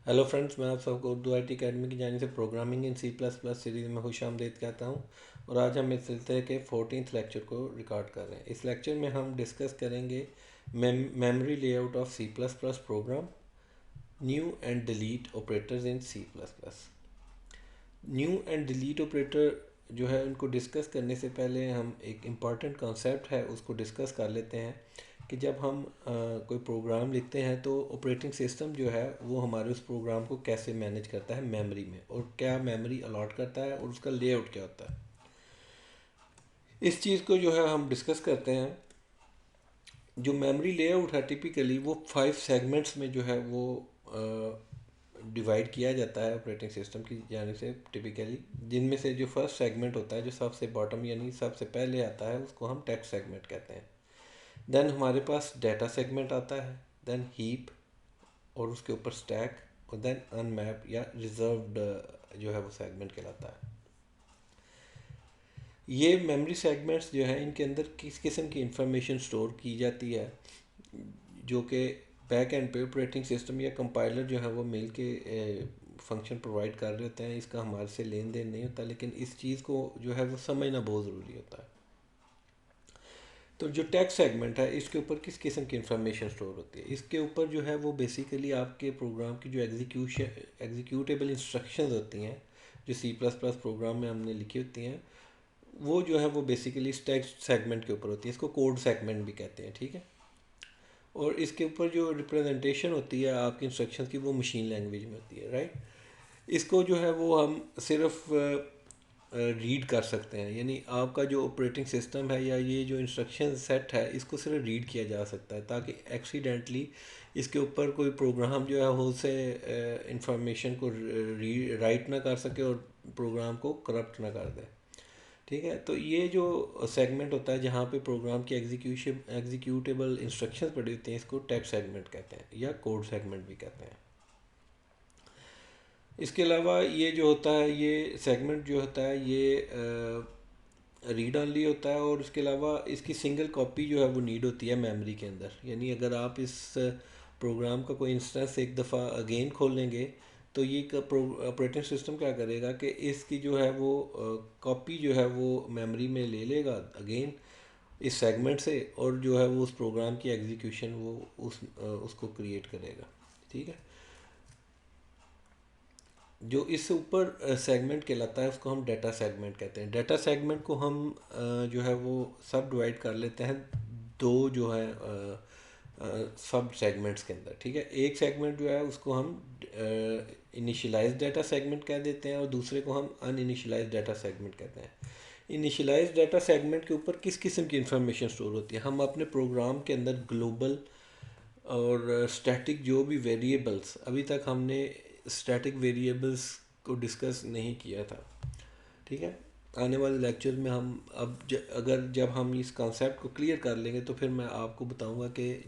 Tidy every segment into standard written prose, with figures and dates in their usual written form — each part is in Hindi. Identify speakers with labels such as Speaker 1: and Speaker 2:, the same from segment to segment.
Speaker 1: हेलो फ्रेंड्स, मैं आप सबको उर्दू IT अकेडमी की जानिब से प्रोग्रामिंग इन C++ सीरीज़ में खुशामदीद कहता हूँ। और आज हम इस सिलसिले के 14th लेक्चर को रिकॉर्ड कर रहे हैं। इस लेक्चर में हम डिस्कस करेंगे memory layout of C++ program, new and delete operators in C++। New and delete operator जो है उनको डिस्कस करने से पहले हम एक इम्पॉर्टेंट कॉन्सेप्ट है उसको डिस्कस कर लेते हैं कि जब हम कोई प्रोग्राम लिखते हैं तो ऑपरेटिंग सिस्टम जो है वो हमारे उस प्रोग्राम को कैसे मैनेज करता है मेमोरी में, और क्या मेमोरी अलॉट करता है और उसका लेआउट क्या होता है। इस चीज़ को जो है हम डिस्कस करते हैं। जो मेमोरी लेआउट है टिपिकली वो 5 सेगमेंट्स में जो है वो डिवाइड किया जाता है ऑपरेटिंग सिस्टम की जानिब से टिपिकली, जिनमें से जो फर्स्ट सेगमेंट होता है जो सबसे बॉटम यानी सबसे पहले आता है उसको हम टेक्स्ट सेगमेंट कहते हैं। देन हमारे पास डाटा सेगमेंट आता है, देन हीप और उसके ऊपर स्टैक, और देन अनमैप या रिजर्व्ड जो है वो सेगमेंट कहलाता है। ये मेमोरी सेगमेंट्स जो है इनके अंदर किस किस्म की इंफॉर्मेशन स्टोर की जाती है, जो कि बैक एंड पे ऑपरेटिंग सिस्टम या कंपाइलर जो है वो मिल के फंक्शन प्रोवाइड कर रहे होते हैं। इसका हमारे से लेन देन नहीं होता, लेकिन इस चीज़ को जो है वो समझना बहुत ज़रूरी होता है। तो जो टेक्स्ट सेगमेंट है इसके ऊपर किस किस्म की इंफॉर्मेशन स्टोर होती है, इसके ऊपर जो है वो बेसिकली आपके प्रोग्राम की जो एग्जीक्यूटेबल इंस्ट्रक्शंस होती हैं जो C++ प्रोग्राम में हमने लिखी होती हैं, वो जो है वो बेसिकली टेक्स्ट सेगमेंट के ऊपर होती है। इसको कोड सेगमेंट भी कहते हैं, ठीक है। और इसके ऊपर जो रिप्रेजेंटेशन होती है आपकी इंस्ट्रक्शंस की वो मशीन लैंग्वेज में होती है, राइट। इसको जो है वो हम सिर्फ रीड कर सकते हैं, यानी आपका जो ऑपरेटिंग सिस्टम है या ये जो इंस्ट्रक्शन सेट है इसको सिर्फ रीड किया जा सकता है, ताकि एक्सीडेंटली इसके ऊपर कोई प्रोग्राम जो है वो उसे इंफॉर्मेशन को राइट ना कर सके और प्रोग्राम को करप्ट ना कर दे, ठीक है। तो ये जो सेगमेंट होता है जहाँ पे प्रोग्राम की एग्जीक्यूटेबल इंस्ट्रक्शंस पड़ी होती हैं इसको टेक्स्ट सेगमेंट कहते हैं या कोड सेगमेंट भी कहते हैं। इसके अलावा ये जो होता है ये सेगमेंट जो होता है ये रीड ऑनली होता है, और उसके अलावा इसकी सिंगल कॉपी जो है वो नीड होती है मेमोरी के अंदर। यानी अगर आप इस प्रोग्राम का कोई इंस्टेंस एक दफ़ा अगेन खोल लेंगे तो ये ऑपरेटिंग सिस्टम क्या करेगा कि इसकी जो है वो कॉपी जो है वो मेमोरी में ले लेगा अगेन इस सेगमेंट से, और जो है वो उस प्रोग्राम की एग्जीक्यूशन वो उसको क्रिएट करेगा, ठीक है। जो इस ऊपर सेगमेंट कहलाता है उसको हम डाटा सेगमेंट कहते हैं। डाटा सेगमेंट को हम जो है वो सब डिवाइड कर लेते हैं दो जो है सब सेगमेंट्स के अंदर, ठीक है। एक सेगमेंट जो है उसको हम इनिशियलाइज डाटा सेगमेंट कह देते हैं और दूसरे को हम अनइनिशियलाइज डाटा सेगमेंट कहते हैं। इनिशियलाइज डाटा सेगमेंट के ऊपर किस किस्म की इंफॉर्मेशन स्टोर होती है, हम अपने प्रोग्राम के अंदर ग्लोबल और स्टैटिक जो भी वेरिएबल्स, अभी तक हमने स्टैटिक वेरिएबल्स को डिस्कस नहीं किया था, ठीक है। आने वाले लेक्चर में हम अब अगर जब हम इस कॉन्सेप्ट को क्लियर कर लेंगे तो फिर मैं आपको बताऊंगा कि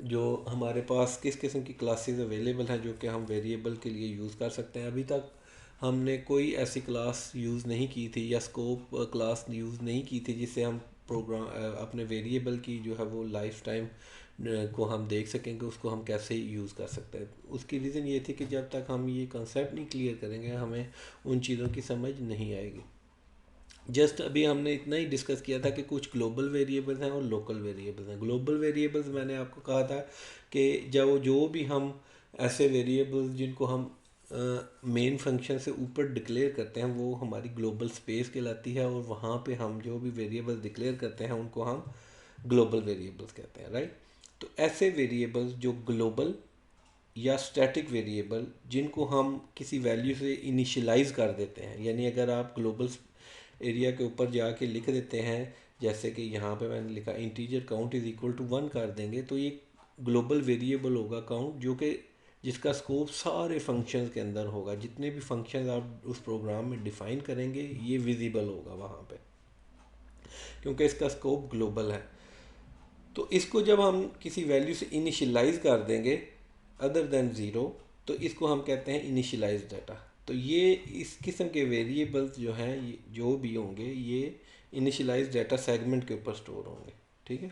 Speaker 1: जो हमारे पास किस किस्म की क्लासेस अवेलेबल हैं जो कि हम वेरिएबल के लिए यूज़ कर सकते हैं। अभी तक हमने कोई ऐसी क्लास यूज़ नहीं की थी या स्कोप क्लास यूज़ नहीं की थी जिससे हम प्रोग्राम अपने वेरिएबल की जो है वो लाइफ टाइम को हम देख सकेंगे उसको हम कैसे यूज़ कर सकते हैं। उसकी रीज़न ये थी कि जब तक हम ये कंसेप्ट नहीं क्लियर करेंगे हमें उन चीज़ों की समझ नहीं आएगी। जस्ट अभी हमने इतना ही डिस्कस किया था कि कुछ ग्लोबल वेरिएबल्स हैं और लोकल वेरिएबल्स हैं। ग्लोबल वेरिएबल्स मैंने आपको कहा था कि जब जो भी हम ऐसे वेरिएबल्स जिनको हम मेन फंक्शन से ऊपर डिक्लेयर करते हैं वो हमारी ग्लोबल स्पेस कहलाती है, और वहाँ पे हम जो भी वेरिएबल्स डिक्लेयर करते हैं उनको हम ग्लोबल वेरिएबल्स कहते हैं, राइट। तो ऐसे वेरिएबल्स जो ग्लोबल या स्टैटिक वेरिएबल जिनको हम किसी वैल्यू से इनिशियलाइज कर देते हैं, यानी अगर आप ग्लोबल एरिया के ऊपर जाके लिख देते हैं, जैसे कि यहाँ पे मैंने लिखा integer count is equal to 1 कर देंगे तो ये ग्लोबल वेरिएबल होगा काउंट, जो कि जिसका स्कोप सारे फंक्शंस के अंदर होगा। जितने भी फंक्शंस आप उस प्रोग्राम में डिफ़ाइन करेंगे ये विजिबल होगा वहाँ पे, क्योंकि इसका स्कोप ग्लोबल है। तो इसको जब हम किसी वैल्यू से इनिशियलाइज कर देंगे अदर देन ज़ीरो तो इसको हम कहते हैं इनिशियलाइज डाटा। तो ये इस किस्म के वेरिएबल्स जो हैं जो भी होंगे ये इनिशियलाइज डाटा सेगमेंट के ऊपर स्टोर होंगे, ठीक है।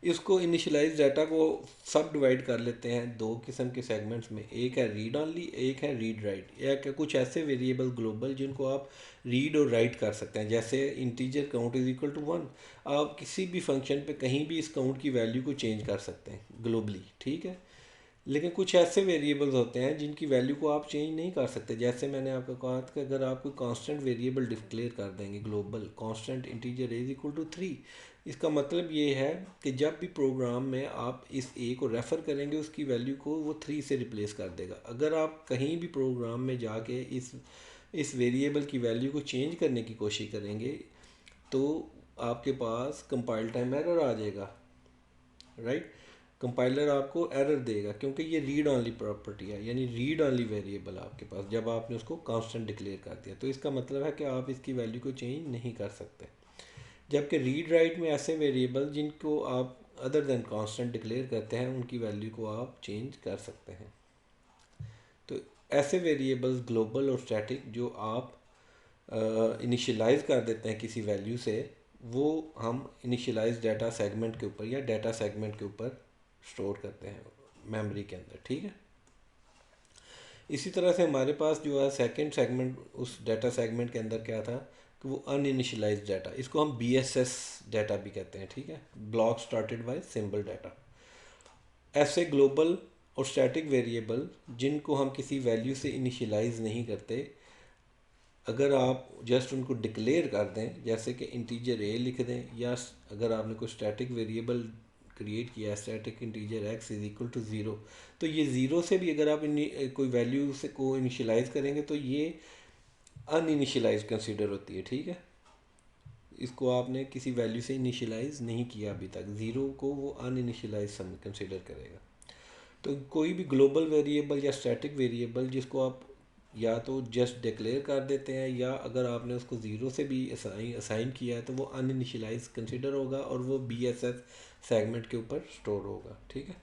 Speaker 1: इसको इनिशियलाइज डाटा को सब डिवाइड कर लेते हैं दो किस्म के सेगमेंट्स में, एक है रीड ऑनली, एक है रीड राइट। एक है कुछ ऐसे वेरिएबल ग्लोबल जिनको आप रीड और राइट कर सकते हैं, जैसे integer count is equal to 1। आप किसी भी फंक्शन पे कहीं भी इस काउंट की वैल्यू को चेंज कर सकते हैं ग्लोबली, ठीक है। लेकिन कुछ ऐसे वेरिएबल्स होते हैं जिनकी वैल्यू को आप चेंज नहीं कर सकते, जैसे मैंने आपको कहा था कि अगर आप कोई कांस्टेंट वेरिएबल डिक्लेयर कर देंगे global, constant integer is equal to 3, इसका मतलब ये है कि जब भी प्रोग्राम में आप इस ए को रेफ़र करेंगे उसकी वैल्यू को वो 3 से रिप्लेस कर देगा। अगर आप कहीं भी प्रोग्राम में जाके इस वेरिएबल की वैल्यू को चेंज करने की कोशिश करेंगे तो आपके पास कंपाइल टाइम एरर आ जाएगा, राइट। कंपाइलर आपको एरर देगा क्योंकि ये रीड ऑनली प्रॉपर्टी है, यानी रीड ऑनली वेरिएबल आपके पास जब आपने उसको कांस्टेंट डिक्लेयर कर दिया, तो इसका मतलब है कि आप इसकी वैल्यू को चेंज नहीं कर सकते। जबकि रीड राइट में ऐसे वेरिएबल जिनको आप अदर देन कांस्टेंट डिक्लेयर करते हैं उनकी वैल्यू को आप चेंज कर सकते हैं। तो ऐसे वेरिएबल्स ग्लोबल और स्टैटिक जो आप इनिशियलाइज कर देते हैं किसी वैल्यू से, वो हम इनिशियलाइज डाटा सेगमेंट के ऊपर या डाटा सेगमेंट के ऊपर स्टोर करते हैं मेमोरी के अंदर, ठीक है। इसी तरह से हमारे पास जो है सेकंड सेगमेंट, उस डाटा सेगमेंट के अंदर क्या था कि वो अनइनिशियलाइज्ड डाटा, इसको हम BSS डाटा भी कहते हैं, ठीक है, block started by symbol data. ऐसे ग्लोबल और स्टैटिक वेरिएबल जिनको हम किसी वैल्यू से इनिशियलाइज नहीं करते, अगर आप जस्ट उनको डिक्लेयर कर दें, जैसे कि इंटीजर ए लिख दें, या अगर आपने कोई स्टैटिक वेरिएबल क्रिएट किया है static integer x is equal to 0, तो ये 0 से भी अगर आप कोई वैल्यू से को इनिशियलाइज करेंगे तो ये अनइनिशियलाइज कंसीडर होती है, ठीक है। इसको आपने किसी वैल्यू से इनिशियलाइज नहीं किया अभी तक, 0 को वो अनइनिशियलाइज कंसीडर करेगा। तो कोई भी ग्लोबल वेरिएबल या स्टैटिक वेरिएबल जिसको आप या तो जस्ट डिक्लेयर कर देते हैं, या अगर आपने उसको 0 से भी असाइन किया है तो वो अनइनिशियलाइज कंसिडर होगा और वो BSS सेगमेंट के ऊपर स्टोर होगा, ठीक है।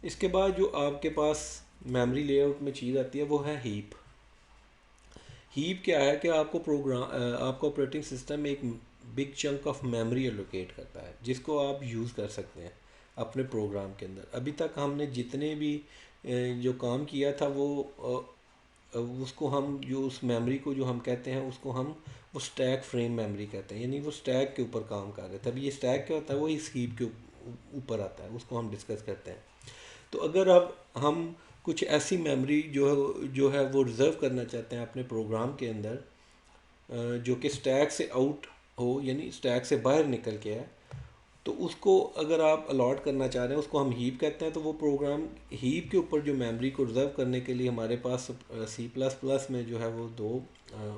Speaker 1: इसके बाद जो आपके पास मेमोरी लेआउट में चीज़ आती है वो है हीप। हीप क्या है कि आपको ऑपरेटिंग सिस्टम एक big chunk of memory allocate करता है जिसको आप यूज़ कर सकते हैं अपने प्रोग्राम के अंदर। अभी तक हमने जितने भी जो काम किया था उसको हम जो उस मेमोरी को जो हम कहते हैं उसको हम वो स्टैक फ्रेम मेमोरी कहते हैं, यानी वो स्टैक के ऊपर काम कर रहे थे। अभी ये स्टैक क्या होता है, वो इस हीप के ऊपर आता है, उसको हम डिस्कस करते हैं। तो अगर अब हम कुछ ऐसी मेमोरी जो है वो रिज़र्व करना चाहते हैं अपने प्रोग्राम के अंदर जो कि स्टैक से आउट हो, यानी स्टैक से बाहर निकल के है, तो उसको अगर आप अलॉट करना चाह रहे हैं, उसको हम हीप कहते हैं। तो वो प्रोग्राम हीप के ऊपर जो मेमोरी को रिज़र्व करने के लिए हमारे पास C++ में जो है वो दो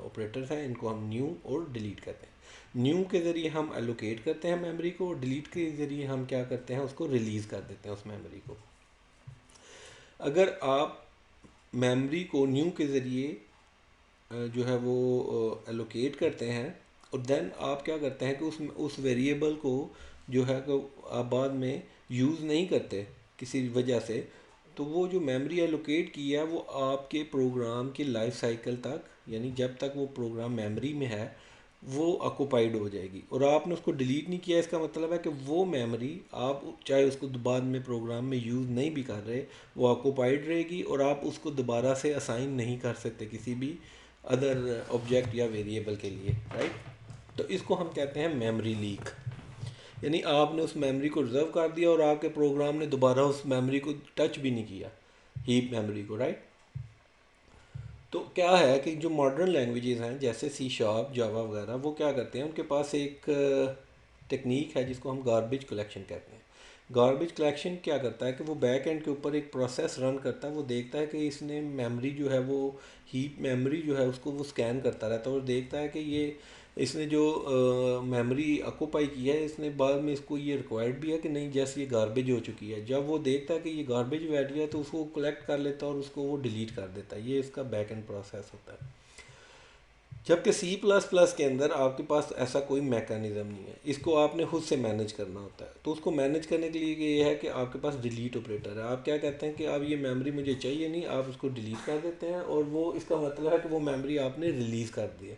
Speaker 1: ऑपरेटर्स हैं, इनको हम न्यू और डिलीट कहते हैं। न्यू के ज़रिए हम एलोकेट करते हैं मेमोरी को, और डिलीट के ज़रिए हम क्या करते हैं, उसको रिलीज़ कर देते हैं उस मेमोरी को। अगर आप मेमोरी को न्यू के ज़रिए जो है वो एलोकेट करते हैं और देन आप क्या करते हैं कि उस वेरिएबल को जो है कि आप बाद में यूज़ नहीं करते किसी वजह से, तो वो जो मेमोरी एलोकेट की है वो आपके प्रोग्राम की लाइफ साइकिल तक, यानी जब तक वो प्रोग्राम मेमोरी में है वो ऑक्यूपाइड हो जाएगी, और आपने उसको डिलीट नहीं किया। इसका मतलब है कि वो मेमोरी आप चाहे उसको बाद में प्रोग्राम में यूज़ नहीं भी कर रहे, वो ऑक्यूपाइड रहेगी और आप उसको दोबारा से असाइन नहीं कर सकते किसी भी अदर ऑब्जेक्ट या वेरिएबल के लिए, राइट। तो इसको हम कहते हैं मेमोरी लीक, यानी आपने उस मेमोरी को रिज़र्व कर दिया और आपके प्रोग्राम ने दोबारा उस मेमोरी को टच भी नहीं किया, हीप मेमोरी को, राइट। तो क्या है कि जो मॉडर्न लैंग्वेजेस हैं जैसे C#, जावा वगैरह, वो क्या करते हैं, उनके पास एक टेक्निक है जिसको हम गार्बेज कलेक्शन कहते हैं। गार्बेज कलेक्शन क्या करता है कि वो बैक एंड के ऊपर एक प्रोसेस रन करता है। वो देखता है कि इसने मेमोरी जो है वो हीप मेमोरी जो है उसको वो स्कैन करता रहता है और देखता है कि ये इसने जो मेमोरी ऑक्यूपाई किया है इसने बाद में इसको ये रिक्वायर्ड भी है कि नहीं, जैसे ये गार्बेज हो चुकी है। जब वो देखता है कि ये गार्बेज वैल्यू है तो उसको कलेक्ट कर लेता है और उसको वो डिलीट कर देता है। ये इसका बैक एंड प्रोसेस होता है। जबकि C++ के अंदर आपके पास ऐसा कोई मैकेनिज़्म नहीं है, इसको आपने खुद से मैनेज करना होता है। तो उसको मैनेज करने के लिए ये है कि आपके पास डिलीट ऑपरेटर है। आप क्या कहते हैं कि अब ये मेमोरी मुझे चाहिए नहीं, आप उसको डिलीट कर देते हैं और वो इसका मतलब है कि वो मेमोरी आपने रिलीज़ कर दी है।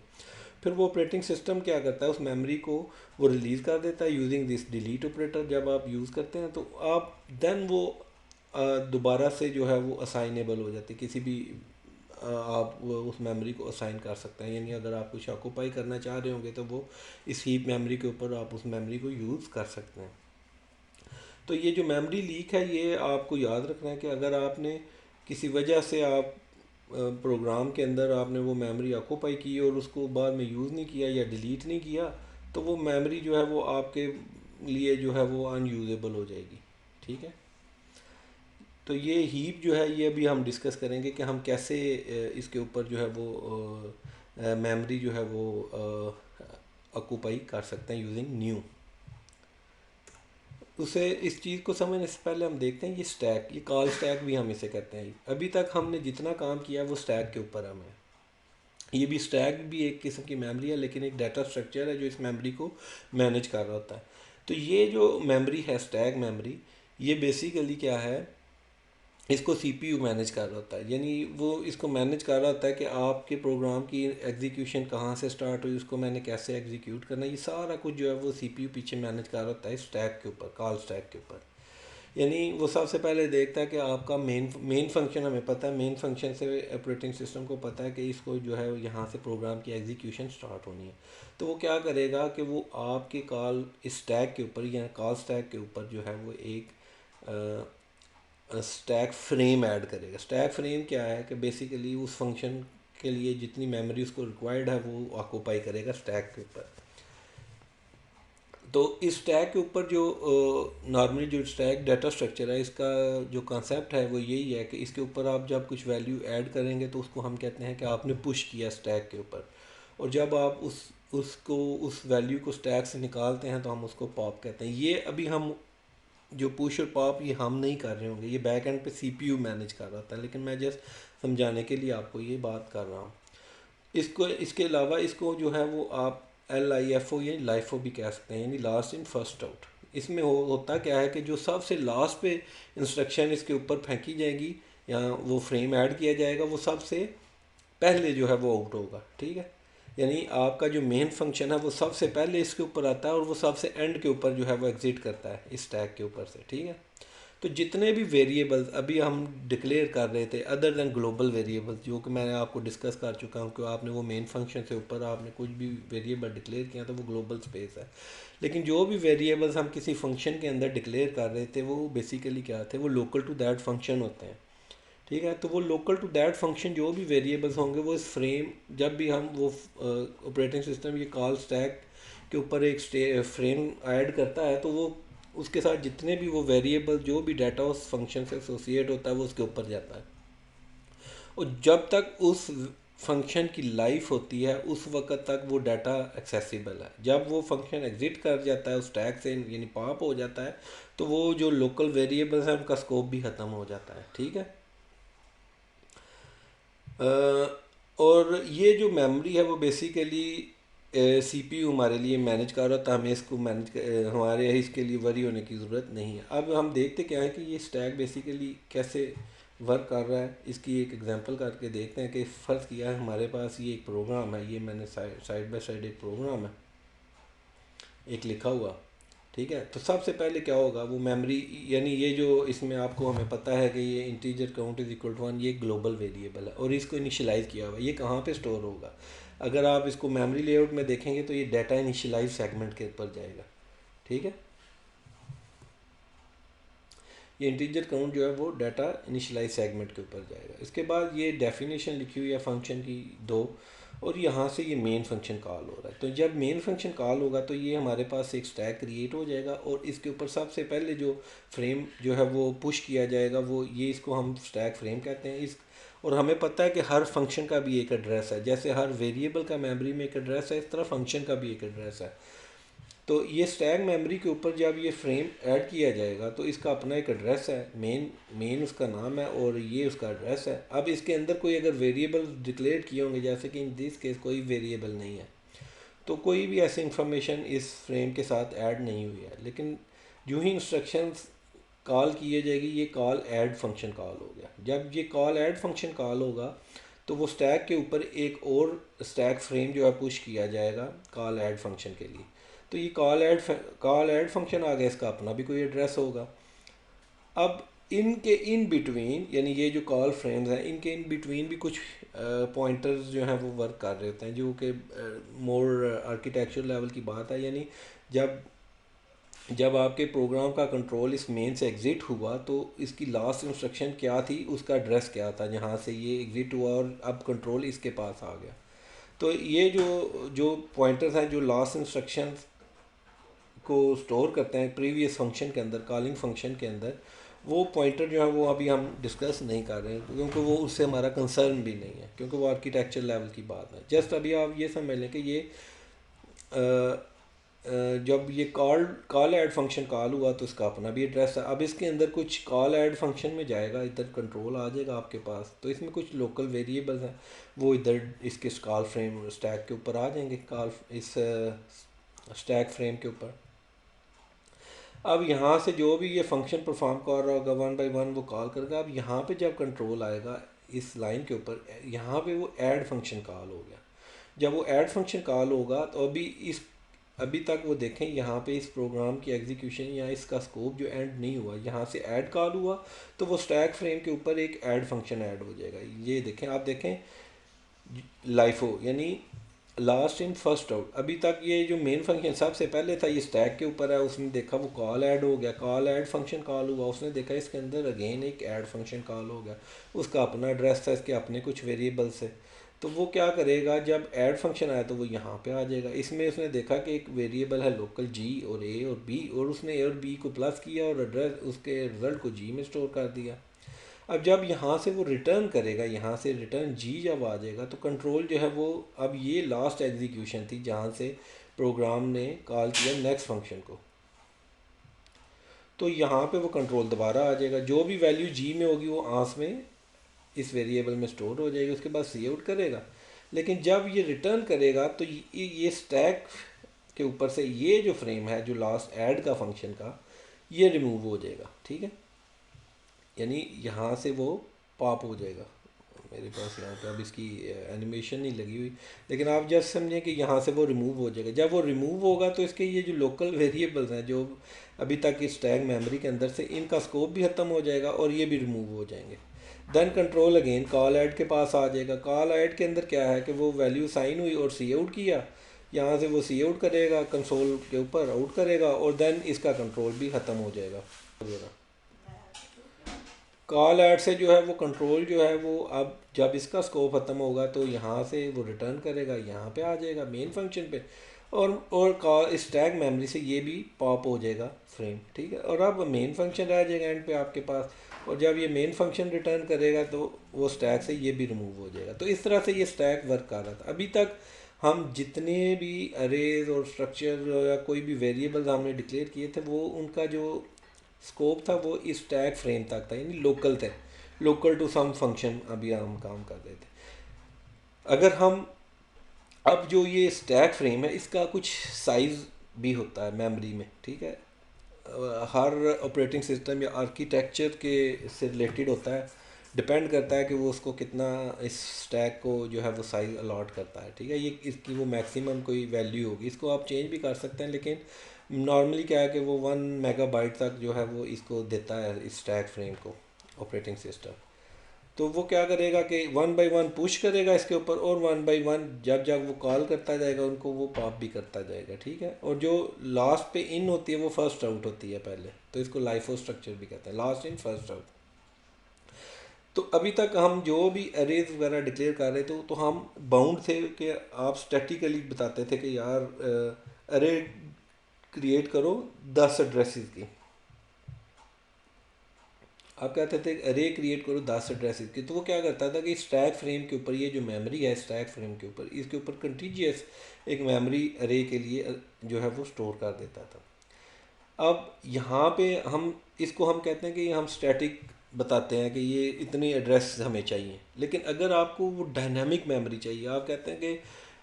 Speaker 1: फिर वो ऑपरेटिंग सिस्टम क्या करता है, उस मेमोरी को वो रिलीज़ कर देता है यूजिंग दिस डिलीट ऑपरेटर। जब आप यूज़ करते हैं तो आप देन वो दोबारा से जो है वो असाइनेबल हो जाती है, किसी भी आप वो उस मेमोरी को असाइन कर सकते हैं। यानी अगर आप कुछ ऑक्यूपाई करना चाह रहे होंगे तो वो इस हीप मेमोरी के ऊपर आप उस मेमोरी को यूज़ कर सकते हैं। तो ये जो मेमोरी लीक है ये आपको याद रखना है कि अगर आपने किसी वजह से आप प्रोग्राम के अंदर आपने वो मेमोरी ऑक्यूपाई की और उसको बाद में यूज़ नहीं किया या डिलीट नहीं किया, तो वो मेमोरी जो है वो आपके लिए जो है वो अनयूजेबल हो जाएगी। ठीक है, तो ये हीप जो है ये अभी हम डिस्कस करेंगे कि हम कैसे इसके ऊपर जो है वो मेमोरी जो है वो ऑक्यूपाई कर सकते हैं यूजिंग न्यू। उसे इस चीज़ को समझने से पहले हम देखते हैं ये स्टैक, ये कॉल स्टैक भी हम इसे कहते हैं। अभी तक हमने जितना काम किया वो स्टैक के ऊपर हमें, ये भी स्टैक भी एक किस्म की मेमोरी है लेकिन एक डाटा स्ट्रक्चर है जो इस मेमोरी को मैनेज कर रहा होता है। तो ये जो मेमोरी है स्टैक मेमोरी, ये बेसिकली क्या है, इसको सीपीयू मैनेज कर रहा होता है। यानी वो इसको मैनेज कर रहा होता है कि आपके प्रोग्राम की एग्जीक्यूशन कहाँ से स्टार्ट हुई, उसको मैंने कैसे एग्जीक्यूट करना है, ये सारा कुछ जो है वो सीपीयू पीछे मैनेज कर रहा होता है स्टैक के ऊपर, कॉल स्टैक के ऊपर। यानी वो सबसे पहले देखता है कि आपका मेन फंक्शन, हमें पता है मेन फंक्शन से ऑपरेटिंग सिस्टम को पता है कि इसको जो है यहाँ से प्रोग्राम की एग्जीक्यूशन स्टार्ट होनी है। तो वो क्या करेगा कि वो आपके कॉल स्टैक के ऊपर या कॉल स्टैक के ऊपर जो है वो एक स्टैक फ्रेम ऐड करेगा। स्टैक फ्रेम क्या है कि बेसिकली उस फंक्शन के लिए जितनी मेमोरी उसको रिक्वायर्ड है वो ऑक्यूपाई करेगा स्टैक के ऊपर। तो इस स्टैक के ऊपर जो नॉर्मली जो स्टैक डाटा स्ट्रक्चर है, इसका जो कॉन्सेप्ट है वो यही है कि इसके ऊपर आप जब कुछ वैल्यू ऐड करेंगे तो उसको हम कहते हैं कि आपने पुश किया स्टैक के ऊपर, और जब आप उसको उस वैल्यू को स्टैक से निकालते हैं तो हम उसको पॉप कहते हैं। ये अभी हम जो पुश और पॉप ये हम नहीं कर रहे होंगे, ये बैक एंड पे सीपीयू मैनेज कर रहा था, लेकिन मैं जस्ट समझाने के लिए आपको ये बात कर रहा हूँ। इसको इसके अलावा इसको जो है वो आप LIFO या लाइफो भी कह सकते हैं, यानी लास्ट इन फर्स्ट आउट। इसमें होता क्या है कि जो सबसे लास्ट पे इंस्ट्रक्शन इसके ऊपर फेंकी जाएगी या वो फ्रेम ऐड किया जाएगा वो सबसे पहले जो है वो आउट होगा। ठीक है, यानी आपका जो मेन फंक्शन है वो सबसे पहले इसके ऊपर आता है और वो सबसे एंड के ऊपर जो है वो एग्जिट करता है इस टैग के ऊपर से। ठीक है, तो जितने भी वेरिएबल्स अभी हम डिक्लेयर कर रहे थे अदर देन ग्लोबल वेरिएबल्स, जो कि मैंने आपको डिस्कस कर चुका हूँ कि आपने वो मेन फंक्शन से ऊपर आपने कुछ भी वेरिएबल डिक्लेयर किया तो वो ग्लोबल स्पेस है। लेकिन जो भी वेरिएबल्स हम किसी फंक्शन के अंदर डिक्लेयर कर रहे थे वो बेसिकली क्या थे, वो लोकल टू दैट फंक्शन होते हैं। ठीक है, तो वो लोकल टू दैट फंक्शन जो भी वेरिएबल्स होंगे वो इस फ्रेम, जब भी हम वो ऑपरेटिंग सिस्टम ये कॉल स्टैक के ऊपर एक फ्रेम ऐड करता है तो वो उसके साथ जितने भी वो वेरिएबल जो भी डाटा उस फंक्शन से एसोसिएट होता है वो उसके ऊपर जाता है। और जब तक उस फंक्शन की लाइफ होती है उस वक्त तक वो डाटा एक्सेसिबल है। जब वो फंक्शन एग्जिट कर जाता है उस टैग से, यानी पॉप हो जाता है, तो वो जो लोकल वेरिएबल्स हैं उनका स्कोप भी ख़त्म हो जाता है। ठीक है, और ये जो मेमोरी है वो बेसिकली सीपीयू हमारे लिए मैनेज कर रहा था, हमें इसको हमारे इसके लिए वरी होने की ज़रूरत नहीं है। अब हम देखते क्या है कि ये स्टैक बेसिकली कैसे वर्क कर रहा है, इसकी एक एग्जांपल करके देखते हैं कि फ़र्ज़ किया है हमारे पास ये एक प्रोग्राम है, ये मैंने साइड बाय साइड एक प्रोग्राम है एक लिखा हुआ। ठीक है, तो सबसे पहले क्या होगा वो मेमोरी, यानी ये जो इसमें आपको हमें पता है कि ये integer count is equal to 1, ये ग्लोबल वेरिएबल है और इसको इनिशियलाइज़ किया हुआ है। ये कहाँ पे स्टोर होगा, अगर आप इसको मेमोरी लेआउट में देखेंगे तो ये डाटा इनिशियलाइज सेगमेंट के ऊपर जाएगा। ठीक है, ये इंटीजर काउंट जो है वो डाटा इनिशियलाइज सेगमेंट के ऊपर जाएगा। इसके बाद ये डेफिनेशन लिखी हुई है फंक्शन की दो, और यहाँ से ये मेन फंक्शन कॉल हो रहा है। तो जब मेन फंक्शन कॉल होगा तो ये हमारे पास एक स्टैक क्रिएट हो जाएगा और इसके ऊपर सबसे पहले जो फ्रेम जो है वो पुश किया जाएगा, वो ये इसको हम स्टैक फ्रेम कहते हैं। इस और हमें पता है कि हर फंक्शन का भी एक एड्रेस है, जैसे हर वेरिएबल का मेमोरी में एक एड्रेस है इस तरह फंक्शन का भी एक एड्रेस है। तो ये स्टैक मेमोरी के ऊपर जब ये फ्रेम ऐड किया जाएगा तो इसका अपना एक एड्रेस है, मेन उसका नाम है और ये उसका एड्रेस है। अब इसके अंदर कोई अगर वेरिएबल डिक्लेयर किए होंगे, जैसे कि इन दिस केस कोई वेरिएबल नहीं है, तो कोई भी ऐसी इंफॉर्मेशन इस फ्रेम के साथ ऐड नहीं हुई है। लेकिन जो ही इंस्ट्रक्शंस कॉल किए जाएगी, ये कॉल ऐड फंक्शन कॉल हो गया। जब ये कॉल ऐड फंक्शन कॉल होगा तो वो स्टैक के ऊपर एक और स्टैक फ्रेम जो है पुश किया जाएगा कॉल ऐड फंक्शन के लिए। तो ये कॉल ऐड फंक्शन आ गया, इसका अपना भी कोई एड्रेस होगा। अब इनके इन बिटवीन, यानी ये जो कॉल फ्रेम्स हैं, इनके इन बिटवीन भी कुछ पॉइंटर्स जो हैं वो वर्क कर रहे होते हैं, जो कि मोर आर्किटेक्चर लेवल की बात है। यानी जब जब आपके प्रोग्राम का कंट्रोल इस मेन से एग्ज़िट हुआ तो इसकी लास्ट इंस्ट्रक्शन क्या थी, उसका एड्रेस क्या था जहाँ से ये एग्ज़िट हुआ, और अब कंट्रोल इसके पास आ गया। तो ये जो जो पॉइंटर्स हैं जो लास्ट इंस्ट्रक्शन को स्टोर करते हैं प्रीवियस फंक्शन के अंदर, कॉलिंग फंक्शन के अंदर, वो पॉइंटर जो है वो अभी हम डिस्कस नहीं कर रहे हैं, क्योंकि वो उससे हमारा कंसर्न भी नहीं है, क्योंकि वो आर्किटेक्चर लेवल की बात है। जस्ट अभी आप ये समझ लें कि ये जब ये कॉल ऐड फंक्शन कॉल हुआ तो इसका अपना भी एड्रेस है। अब इसके अंदर कुछ कॉल ऐड फंक्शन में जाएगा, इधर कंट्रोल आ जाएगा आपके पास, तो इसमें कुछ लोकल वेरिएबल्स हैं, वो इधर इसके कॉल फ्रेम स्टैक के ऊपर आ जाएंगे, कॉल इस स्टैक फ्रेम के ऊपर। अब यहाँ से जो भी ये फंक्शन परफॉर्म कर रहा होगा वन बाई वन वो कॉल करेगा। अब यहाँ पे जब कंट्रोल आएगा इस लाइन के ऊपर, यहाँ पे वो ऐड फंक्शन कॉल हो गया। जब वो ऐड फंक्शन कॉल होगा तो अभी तक वो देखें यहाँ पे इस प्रोग्राम की एग्जीक्यूशन या इसका स्कोप जो एंड नहीं हुआ, यहाँ से ऐड कॉल हुआ तो वो स्टैक फ्रेम के ऊपर एक ऐड फंक्शन ऐड हो जाएगा। ये देखें, आप देखें लाइफो, यानी लास्ट इन फर्स्ट आउट। अभी तक ये जो मेन फंक्शन सबसे पहले था ये स्टैक के ऊपर है, उसने देखा वो कॉल ऐड हो गया, कॉल ऐड फंक्शन कॉल हुआ, उसने देखा इसके अंदर अगेन एक ऐड फंक्शन कॉल हो गया, उसका अपना एड्रेस था, इसके अपने कुछ वेरिएबल्स है। तो वो क्या करेगा, जब ऐड फंक्शन आया तो वो यहाँ पे आ जाएगा। इसमें उसने देखा कि एक वेरिएबल है लोकल जी और ए और बी, और उसने ए और बी को प्लस किया और एड्रेस उसके रिज़ल्ट को जी में स्टोर कर दिया। अब जब यहाँ से वो रिटर्न करेगा, यहाँ से रिटर्न जी जब आ जाएगा तो कंट्रोल जो है वो, अब ये लास्ट एग्जीक्यूशन थी जहाँ से प्रोग्राम ने कॉल किया नेक्स्ट फंक्शन को, तो यहाँ पे वो कंट्रोल दोबारा आ जाएगा। जो भी वैल्यू जी में होगी वो आंस में इस वेरिएबल में स्टोर हो जाएगी, उसके बाद सी आउट करेगा। लेकिन जब ये रिटर्न करेगा तो ये स्टैक के ऊपर से ये जो फ्रेम है जो लास्ट ऐड का फंक्शन का, ये रिमूव हो जाएगा। ठीक है, यानी यहाँ से वो पॉप हो जाएगा। मेरे पास यहाँ पे अब इसकी एनिमेशन नहीं लगी हुई, लेकिन आप जस्ट समझें कि यहाँ से वो रिमूव हो जाएगा। जब वो रिमूव होगा तो इसके ये जो लोकल वेरिएबल्स हैं जो अभी तक इस टैग मेमोरी के अंदर से, इनका स्कोप भी ख़त्म हो जाएगा और ये भी रिमूव हो जाएंगे। Then control again call add के पास आ जाएगा। कॉल ऐड के अंदर क्या है कि वो वैल्यू साइन हुई और सी आउट किया, यहाँ से वो सी आउट करेगा, कंसोल के ऊपर आउट करेगा, और देन इसका कंट्रोल भी ख़त्म हो जाएगा। कॉल ऐड से जो है वो कंट्रोल जो है वो, अब जब इसका स्कोप ख़त्म होगा तो यहाँ से वो रिटर्न करेगा, यहाँ पे आ जाएगा मेन फंक्शन पे, और कॉल स्टैक मेमोरी से ये भी पॉप हो जाएगा फ्रेम। ठीक है, और अब मेन फंक्शन रह जाएगा एंड पे आपके पास, और जब ये मेन फंक्शन रिटर्न करेगा तो वो स्टैक से ये भी रिमूव हो जाएगा। तो इस तरह से ये स्टैक वर्क कर रहा था। अभी तक हम जितने भी अरेज और स्ट्रक्चर या कोई भी वेरिएबल्स हमने डिक्लेयर किए थे, वो उनका जो स्कोप था वो इस टैग फ्रेम तक था, यानी लोकल थे, लोकल टू सम फंक्शन अभी हम काम कर रहे थे। अगर हम अब जो ये स्टैक फ्रेम है इसका कुछ साइज़ भी होता है मेमोरी में। ठीक है, हर ऑपरेटिंग सिस्टम या आर्किटेक्चर के से रिलेटेड होता है, डिपेंड करता है कि वो उसको कितना, इस स्टैक को जो है वो साइज़ अलॉट करता है। ठीक है, ये इसकी वो मैक्सिमम कोई वैल्यू होगी, इसको आप चेंज भी कर सकते हैं, लेकिन नॉर्मली क्या है कि वो 1 मेगाबाइट तक जो है वो इसको देता है इस स्टैक फ्रेम को ऑपरेटिंग सिस्टम। तो वो क्या करेगा कि वन बाई वन पुश करेगा इसके ऊपर, और वन बाई वन जब जब वो कॉल करता जाएगा उनको वो पॉप भी करता जाएगा। ठीक है, और जो लास्ट पे इन होती है वो फर्स्ट आउट होती है पहले, तो इसको लाइफो स्ट्रक्चर भी कहते हैं, लास्ट इन फर्स्ट आउट। तो अभी तक हम जो भी अरेज वगैरह डिक्लेयर कर रहे थे तो हम बाउंड थे कि आप स्टैटिकली बताते थे कि यार अरे क्रिएट करो 10 एड्रेसेस की, आप कहते थे अरे क्रिएट करो 10 एड्रेसेस की। तो वो क्या करता था कि स्टैक फ्रेम के ऊपर, ये जो मेमोरी है स्टैक फ्रेम के ऊपर, इसके ऊपर कंटिजियस एक मेमोरी अरे के लिए जो है वो स्टोर कर देता था। अब यहाँ पे हम इसको हम कहते हैं कि हम स्टैटिक बताते हैं कि ये इतनी एड्रेस हमें चाहिए, लेकिन अगर आपको वो डायनामिक मेमोरी चाहिए, आप कहते हैं कि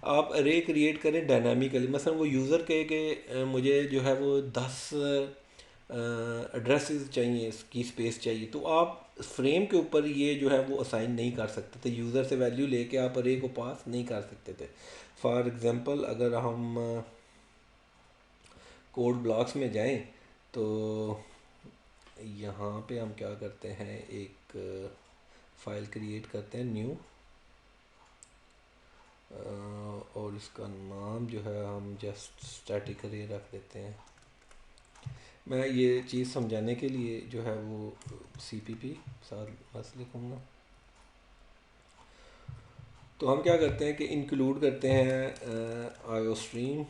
Speaker 1: आप अरे क्रिएट करें डायनामिकली। मसलन वो यूज़र कहे कि मुझे जो है वो 10 एड्रेसेस चाहिए, इसकी स्पेस चाहिए, तो आप फ्रेम के ऊपर ये जो है वो असाइन नहीं कर सकते थे। यूज़र से वैल्यू लेके आप अरे को पास नहीं कर सकते थे। फॉर एग्ज़ाम्पल अगर हम कोड ब्लॉक्स में जाएं तो यहाँ पे हम क्या करते हैं, एक फ़ाइल क्रिएट करते हैं न्यू, और इसका नाम जो है हम जस्ट स्टैटिक अरे रख देते हैं। मैं ये चीज़ समझाने के लिए जो है वो CPP साथ बस लिखूँगा। तो हम क्या करते हैं कि इंक्लूड करते हैं आयो स्ट्रीम,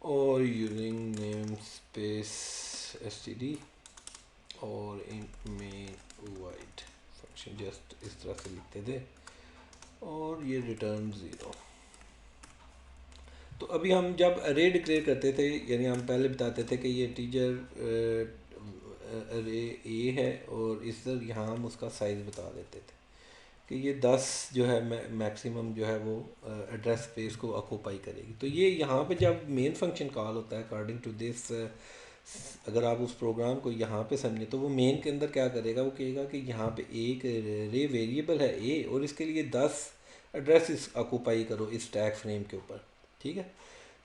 Speaker 1: और यूजिंग नेम स्पेस std और int main void function, just इस तरह से लिखते थे, और ये रिटर्न 0। तो अभी हम जब अरे डिक्लेयर करते थे, यानी हम पहले बताते थे कि ये टीचर अरे ए है, और इस तरह यहाँ हम उसका साइज़ बता देते थे कि ये 10 जो है मैक्सिमम जो है वो एड्रेस स्पेस को ऑक्यूपाई करेगी। तो ये यहाँ पे जब मेन फंक्शन कॉल होता है अकॉर्डिंग टू दिस, अगर आप उस प्रोग्राम को यहाँ पे समझे तो वो मेन के अंदर क्या करेगा, वो कहेगा कि यहाँ पे एक रे वेरिएबल है ए, और इसके लिए 10 एड्रेस ऑक्यूपाई करो इस स्टैक फ्रेम के ऊपर, ठीक है।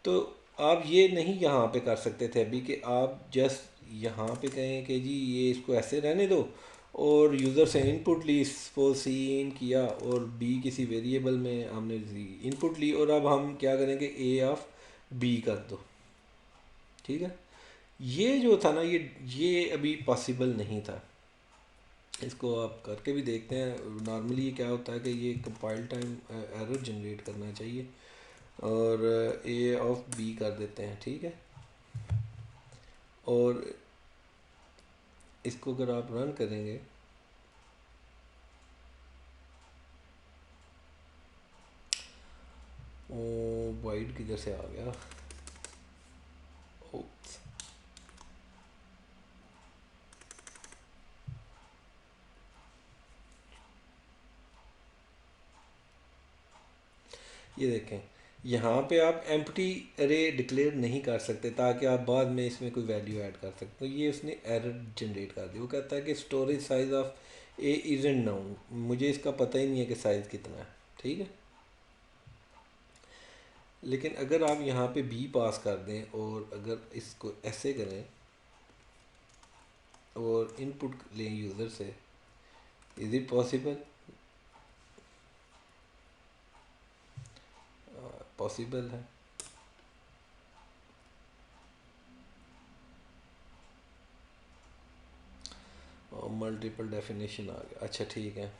Speaker 1: तो आप ये नहीं यहाँ पे कर सकते थे अभी कि आप जस्ट यहाँ पे कहें कि जी ये इसको ऐसे रहने दो, और यूज़र से इनपुट ली, सपोज सी इन किया और बी किसी वेरिएबल में हमने इनपुट ली, और अब हम क्या करेंगे ए ऑफ बी कर दो, ठीक है। ये जो था ना, ये अभी पॉसिबल नहीं था। इसको आप करके भी देखते हैं। नॉर्मली ये क्या होता है कि ये कंपाइल टाइम एरर जनरेट करना चाहिए, और ए ऑफ बी कर देते हैं, ठीक है। और इसको अगर आप रन करेंगे ओ वाइड किधर से आ गया, ओप्स, ये देखें यहाँ पे आप एम्प्टी अरे डिक्लेयर नहीं कर सकते ताकि आप बाद में इसमें कोई वैल्यू ऐड कर सकते। तो ये उसने एरर जनरेट कर दी। वो कहता है कि storage size of A isn't noun, मुझे इसका पता ही नहीं है कि साइज़ कितना है, ठीक है। लेकिन अगर आप यहाँ पे बी पास कर दें और अगर इसको ऐसे करें और इनपुट लें यूज़र से, इज़ इट पॉसिबल? पॉसिबल है। और मल्टीपल डेफिनेशन आ गया, अच्छा ठीक है,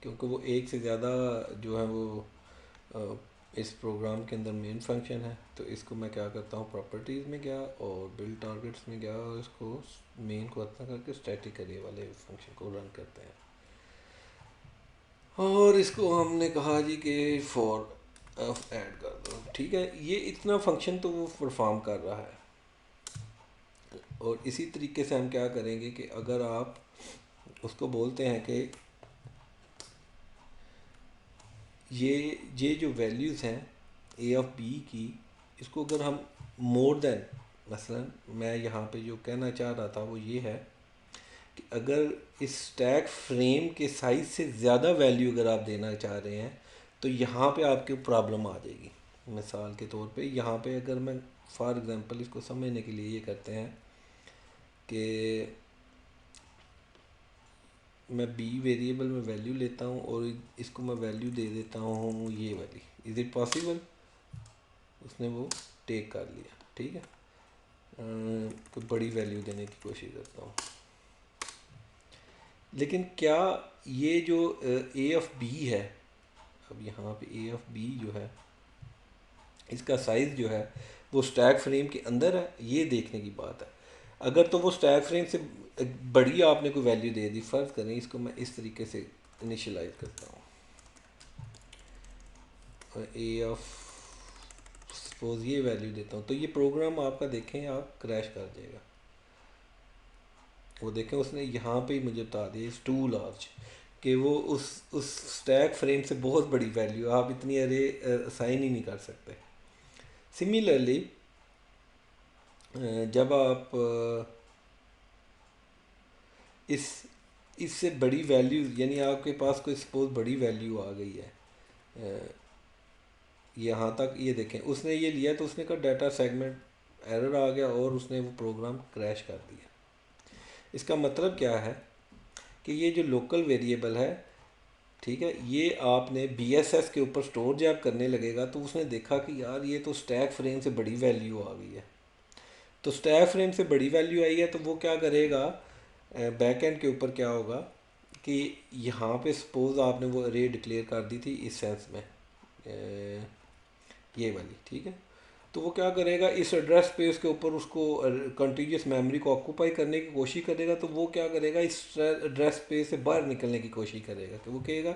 Speaker 1: क्योंकि वो एक से ज़्यादा जो है वो इस प्रोग्राम के अंदर मेन फंक्शन है। तो इसको मैं क्या करता हूँ, प्रॉपर्टीज़ में गया और बिल्ड टारगेट्स में गया, और इसको मेन को खत्म करके स्टैटिक अरे वाले फंक्शन को रन करते हैं, और इसको हमने कहा जी कि फॉर ऑफ ऐड कर दो, ठीक है। ये इतना फंक्शन तो वो परफॉर्म कर रहा है। और इसी तरीके से हम क्या करेंगे कि अगर आप उसको बोलते हैं कि ये जो वैल्यूज़ हैं ए ऑफ बी की, इसको अगर हम मोर देन, मसलन मैं यहाँ पे जो कहना चाह रहा था वो ये है कि अगर इस स्टैक फ्रेम के साइज़ से ज़्यादा वैल्यू अगर आप देना चाह रहे हैं तो यहाँ पे आपके प्रॉब्लम आ जाएगी। मिसाल के तौर पे यहाँ पे अगर मैं फॉर एग्ज़ाम्पल इसको समझने के लिए ये करते हैं कि मैं बी वेरिएबल में वैल्यू लेता हूँ और इसको मैं वैल्यू दे देता हूँ ये वाली, इज़ इट पॉसिबल? उसने वो टेक कर लिया, ठीक है। कोई बड़ी वैल्यू देने की कोशिश करता हूँ, लेकिन क्या ये जो ए ऑफ बी है, अब यहाँ पे ए ऑफ बी जो है इसका साइज़ जो है वो स्टैक फ्रेम के अंदर है, ये देखने की बात है। अगर तो वो स्टैक फ्रेम से बड़ी आपने कोई वैल्यू दे दी, फ़र्ज़ करें इसको मैं इस तरीके से इनिशलाइज करता हूँ, ए ऑफ सपोज ये वैल्यू देता हूँ, तो ये प्रोग्राम आपका देखें आप क्रैश कर जाएगा। वो देखें उसने यहाँ पे ही मुझे बता दिया इज़ टू लार्ज, कि वो उस स्टैक फ्रेम से बहुत बड़ी वैल्यू, आप इतनी अरे असाइन ही नहीं कर सकते। सिमिलरली जब आप इस इससे बड़ी वैल्यू, यानी आपके पास कोई सपोज बड़ी वैल्यू आ गई है, यहाँ तक ये देखें उसने ये लिया तो उसने कहा डाटा सेगमेंट एरर आ गया और उसने वो प्रोग्राम क्रैश कर दिया। इसका मतलब क्या है कि ये जो लोकल वेरिएबल है, ठीक है, ये आपने BSS के ऊपर स्टोर जब करने लगेगा तो उसने देखा कि यार ये तो स्टैक फ्रेम से बड़ी वैल्यू आ गई है। तो स्टैक फ्रेम से बड़ी वैल्यू आई है तो वो क्या करेगा, बैक एंड के ऊपर क्या होगा कि यहाँ पे सपोज आपने वो अरे डिक्लेयर कर दी थी इस सेंस में, ये वाली, ठीक है, तो वो क्या करेगा इस एड्रेस स्पेस के ऊपर उसको कंटिन्यूस मेमोरी को ऑक्यूपाई करने की कोशिश करेगा। तो वो क्या करेगा इस एड्रेस स्पेस से बाहर निकलने की कोशिश करेगा, कि वो कहेगा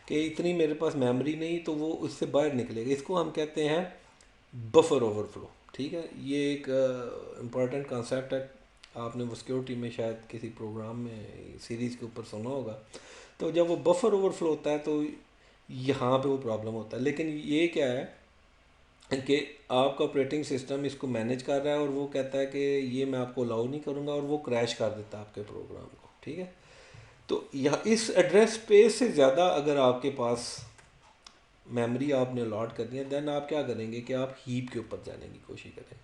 Speaker 1: कि इतनी मेरे पास मेमोरी नहीं, तो वो उससे बाहर निकलेगा। इसको हम कहते हैं बफर ओवरफ्लो, ठीक है। ये एक इम्पॉर्टेंट कॉन्सेप्ट है, आपने वो सिक्योरिटी में शायद किसी प्रोग्राम में सीरीज़ के ऊपर सुना होगा। तो जब वो बफर ओवरफ्लो होता है तो यहाँ पे वो प्रॉब्लम होता है। लेकिन ये क्या है कि आपका ऑपरेटिंग सिस्टम इसको मैनेज कर रहा है और वो कहता है कि ये मैं आपको अलाउ नहीं करूँगा, और वो क्रैश कर देता है आपके प्रोग्राम को, ठीक है। तो यह इस एड्रेस स्पेस से ज़्यादा अगर आपके पास मेमोरी आपने अलॉट करनी है, देन आप क्या करेंगे कि आप हीप के ऊपर जाने की कोशिश करें।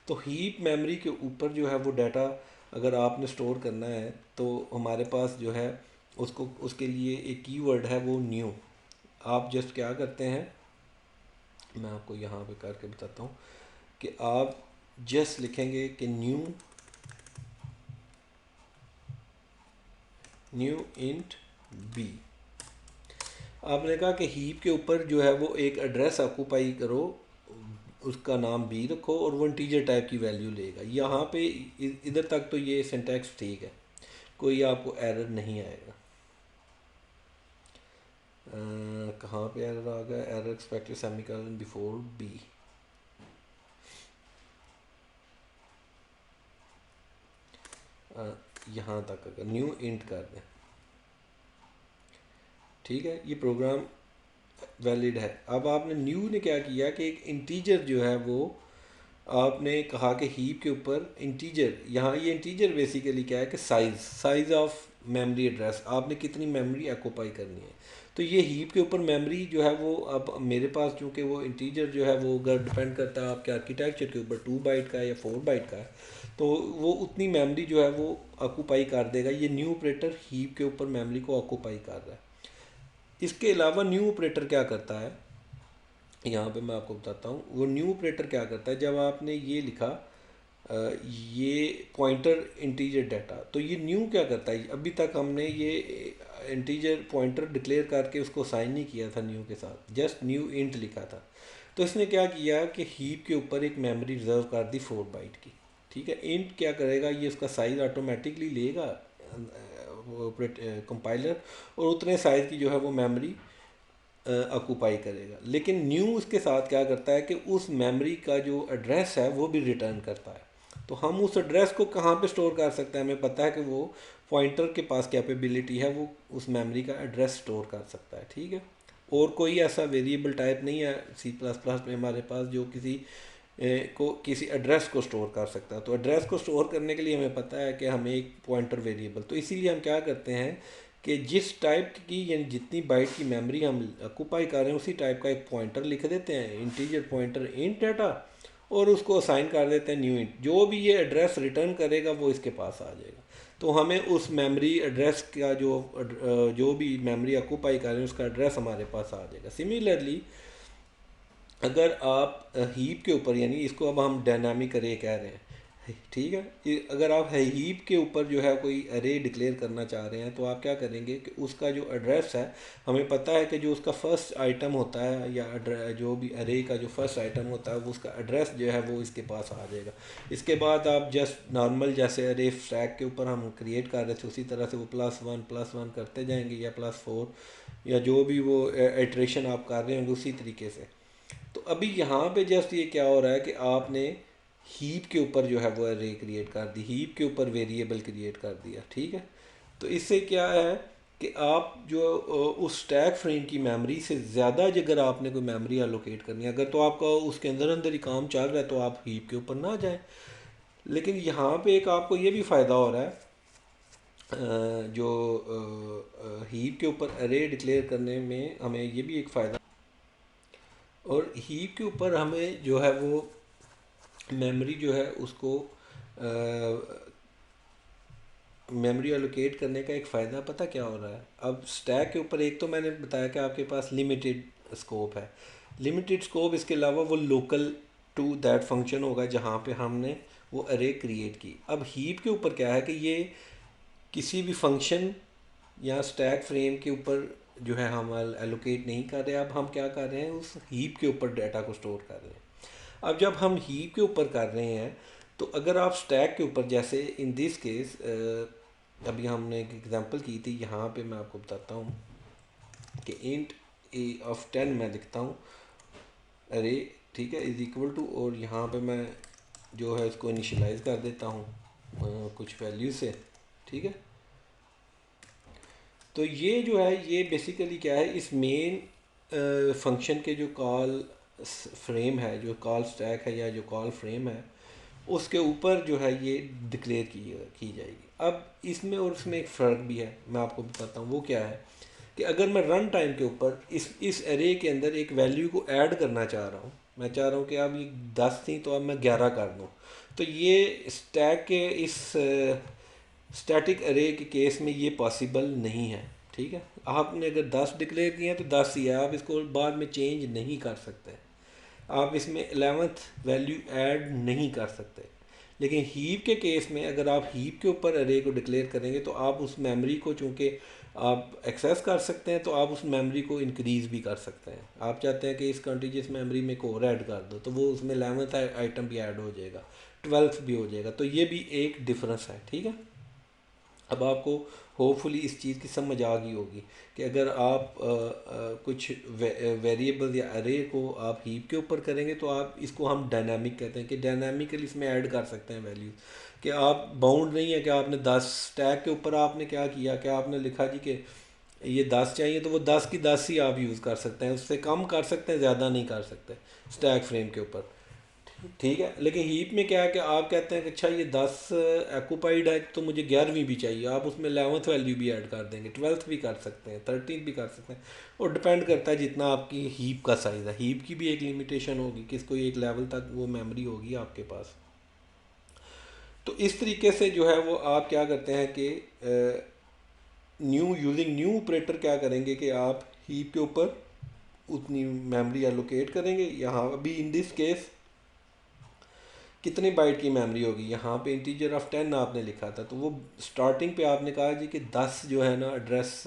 Speaker 1: तो हीप मेमोरी के ऊपर जो है वो डाटा अगर आपने स्टोर करना है तो हमारे पास जो है उसको, उसके लिए एक कीवर्ड है वो न्यू। आप जस्ट क्या करते हैं, मैं आपको यहाँ पे करके बताता हूँ कि आप जस्ट लिखेंगे कि न्यू इंट बी। आपने कहा कि हीप के ऊपर जो है वो एक एड्रेस ऑक्यूपाई करो, उसका नाम बी रखो और वो इंटीजर टाइप की वैल्यू लेगा। यहाँ पे इधर तक तो ये सिंटैक्स ठीक है, कोई आपको एरर नहीं आएगा। कहाँ पे एरर आ गया, error expected semicolon before B. यहाँ तक अगर न्यू इंट कर दें, ठीक है, ये प्रोग्राम वैलिड है। अब आपने न्यू ने क्या किया कि एक इंटीजर जो है वो आपने कहा कि हीप के ऊपर इंटीजर, यहाँ ये इंटीजर बेसिकली क्या है कि साइज़ ऑफ मेमोरी एड्रेस, आपने कितनी मेमोरी ऑक्यूपाई करनी है। तो ये हीप के ऊपर मेमोरी जो है वो, अब मेरे पास चूँकि वो इंटीजर जो है वो अगर डिपेंड करता है आपके आर्किटेक्चर के ऊपर 2 बाइट का है या 4 बाइट का है, तो वो उतनी मेमोरी जो है वो ऑक्यूपाई कर देगा। ये न्यू ऑपरेटर हीप के ऊपर मेमोरी को ऑक्यूपाई कर रहा है। इसके अलावा न्यू ऑपरेटर क्या करता है, यहाँ पे मैं आपको बताता हूँ। वो न्यू ऑपरेटर क्या करता है, जब आपने ये लिखा ये पॉइंटर इंटीजर डाटा, तो ये न्यू क्या करता है, अभी तक हमने ये इंटीजर पॉइंटर डिक्लेयर करके उसको साइन नहीं किया था न्यू के साथ, जस्ट न्यू इंट लिखा था। तो इसने क्या किया कि हीप के ऊपर एक मेमोरी रिजर्व कर दी 4 बाइट की, ठीक है। इंट क्या करेगा, ये उसका साइज़ ऑटोमेटिकली लेगा कंपाइलर, और उतने साइज़ की जो है वो मेमोरी ऑक्यूपाई करेगा। लेकिन न्यू उसके साथ क्या करता है कि उस मेमोरी का जो एड्रेस है वो भी रिटर्न करता है। तो हम उस एड्रेस को कहाँ पे स्टोर कर सकते हैं, हमें पता है कि वो पॉइंटर के पास कैपेबिलिटी है, वो उस मेमोरी का एड्रेस स्टोर कर सकता है, ठीक है। और कोई ऐसा वेरिएबल टाइप नहीं है C++ में हमारे पास जो किसी एड्रेस को स्टोर कर सकता है। तो एड्रेस को स्टोर करने के लिए हमें पता है कि हमें एक पॉइंटर वेरिएबल, तो इसीलिए हम क्या करते हैं कि जिस टाइप की, यानी जितनी बाइट की मेमोरी हम ऑक्यूपाई कर रहे हैं उसी टाइप का एक पॉइंटर लिख देते हैं, इंटीजर पॉइंटर इंट डाटा, और उसको असाइन कर देते हैं न्यू इंट। जो भी ये एड्रेस रिटर्न करेगा वो इसके पास आ जाएगा। तो हमें उस मेमोरी एड्रेस का जो भी मेमोरी ऑक्यूपाई कर रहे हैं उसका एड्रेस हमारे पास आ जाएगा। सिमिलरली अगर आप हीप के ऊपर, यानी इसको अब हम डायनामिक अरे कह रहे हैं, ठीक है, अगर आप हीप के ऊपर जो है कोई अरे डिक्लेयर करना चाह रहे हैं तो आप क्या करेंगे कि उसका जो एड्रेस है, हमें पता है कि जो उसका फर्स्ट आइटम होता है या जो भी अरे का जो फर्स्ट आइटम होता है वो उसका एड्रेस जो है वो इसके पास आ जाएगा। इसके बाद आप जस्ट नॉर्मल जैसे अरे स्टैक के ऊपर हम क्रिएट कर रहे थे उसी तरह से वो +1 करते जाएंगे, या +4, या जो भी वो इटरेशन आप कर रहे होंगे उसी तरीके से। तो अभी यहाँ पे जस्ट ये क्या हो रहा है कि आपने हीप के ऊपर जो है वो अरे क्रिएट कर दी, हीप के ऊपर वेरिएबल क्रिएट कर दिया, ठीक है। तो इससे क्या है कि आप जो उस स्टैक फ्रेम की मेमोरी से ज़्यादा अगर आपने कोई मेमोरी एलोकेट करनी है, अगर तो आपका उसके अंदर अंदर ही काम चल रहा है तो आप हीप के ऊपर ना जाएं। लेकिन यहाँ पे एक आपको ये भी फ़ायदा हो रहा है, जो हीप के ऊपर अरे डिक्लेयर करने में हमें ये भी एक फ़ायदा, और हीप के ऊपर हमें जो है वो मेमोरी जो है उसको मेमोरी एलोकेट करने का एक फ़ायदा पता क्या हो रहा है। अब स्टैक के ऊपर एक तो मैंने बताया कि आपके पास लिमिटेड स्कोप है, लिमिटेड स्कोप, इसके अलावा वो लोकल टू दैट फंक्शन होगा जहाँ पे हमने वो अरे क्रिएट की। अब हीप के ऊपर क्या है कि ये किसी भी फंक्शन या स्टैक फ्रेम के ऊपर जो है हम एलोकेट नहीं कर रहे, अब हम क्या कर रहे हैं, उस हीप के ऊपर डाटा को स्टोर कर रहे हैं। अब जब हम हीप के ऊपर कर रहे हैं तो अगर आप स्टैक के ऊपर, जैसे इन दिस केस अभी हमने एक एग्जांपल की थी, यहाँ पे मैं आपको बताता हूँ कि इंट ए ऑफ 10 मैं लिखता हूँ अरे, ठीक है, इज़ इक्वल टू, और यहाँ पे मैं जो है इसको इनिशियलाइज़ कर देता हूँ कुछ वैल्यू से, ठीक है। तो ये जो है ये बेसिकली क्या है, इस मेन फंक्शन के जो कॉल फ्रेम है, जो कॉल स्टैक है या जो कॉल फ्रेम है, उसके ऊपर जो है ये डिक्लेयर की जाएगी। अब इसमें और उसमें एक फ़र्क भी है, मैं आपको बताता हूँ वो क्या है, कि अगर मैं रन टाइम के ऊपर इस एरे के अंदर एक वैल्यू को ऐड करना चाह रहा हूँ, मैं चाह रहा हूँ कि अब ये 10 थी तो अब मैं 11 कर दूँ, तो ये स्टैक के इस स्टैटिक अरे के केस में ये पॉसिबल नहीं है, ठीक है। आपने अगर 10 डिक्लेयर किए हैं तो 10 ही है, आप इसको बाद में चेंज नहीं कर सकते, आप इसमें 11th वैल्यू ऐड नहीं कर सकते। लेकिन हीप के केस में अगर आप हीप के ऊपर अरे को डिक्लेयर करेंगे तो आप उस मेमोरी को चूँकि आप एक्सेस कर सकते हैं, तो आप उस मेमोरी को इंक्रीज़ भी कर सकते हैं। आप चाहते हैं कि इस कंटीजियस मेमोरी में एक और ऐड कर दो, तो वो उसमें 11th आइटम भी ऐड हो जाएगा, 12th भी हो जाएगा, तो ये भी एक डिफरेंस है, ठीक है। अब आपको होपफुली इस चीज़ की समझ आ गई होगी कि अगर आप कुछ वेरिएबल या अरे को आप हीप के ऊपर करेंगे तो आप इसको हम डायनामिक कहते हैं, कि डायनामिकली इसमें ऐड कर सकते हैं वैल्यूज़, कि आप बाउंड नहीं है कि आपने 10 स्टैक के ऊपर आपने क्या किया कि आपने लिखा जी कि ये 10 चाहिए तो वो 10 की 10 ही आप यूज़ कर सकते हैं, उससे कम कर सकते हैं, ज़्यादा नहीं कर सकते स्टैक फ्रेम के ऊपर, ठीक है। लेकिन हीप में क्या है कि आप कहते हैं कि अच्छा ये 10 एक्यूपाइड है तो मुझे 11वीं भी चाहिए, आप उसमें 11th वैल्यू भी ऐड कर देंगे, 12th भी कर सकते हैं, 13th भी कर सकते हैं, और डिपेंड करता है जितना आपकी हीप का साइज़ है। हीप की भी एक लिमिटेशन होगी कि कोई एक लेवल तक वो मेमोरी होगी आपके पास। तो इस तरीके से जो है वो आप क्या करते हैं कि न्यू यूजिंग न्यू ऑपरेटर क्या करेंगे कि आप हीप के ऊपर उतनी मेमोरी एलोकेट करेंगे। यहाँ अभी इन दिस केस कितने बाइट की मेमोरी होगी, यहाँ पे इंटीजर ऑफ 10 आपने लिखा था, तो वो स्टार्टिंग पे आपने कहा जी कि 10 जो है ना एड्रेस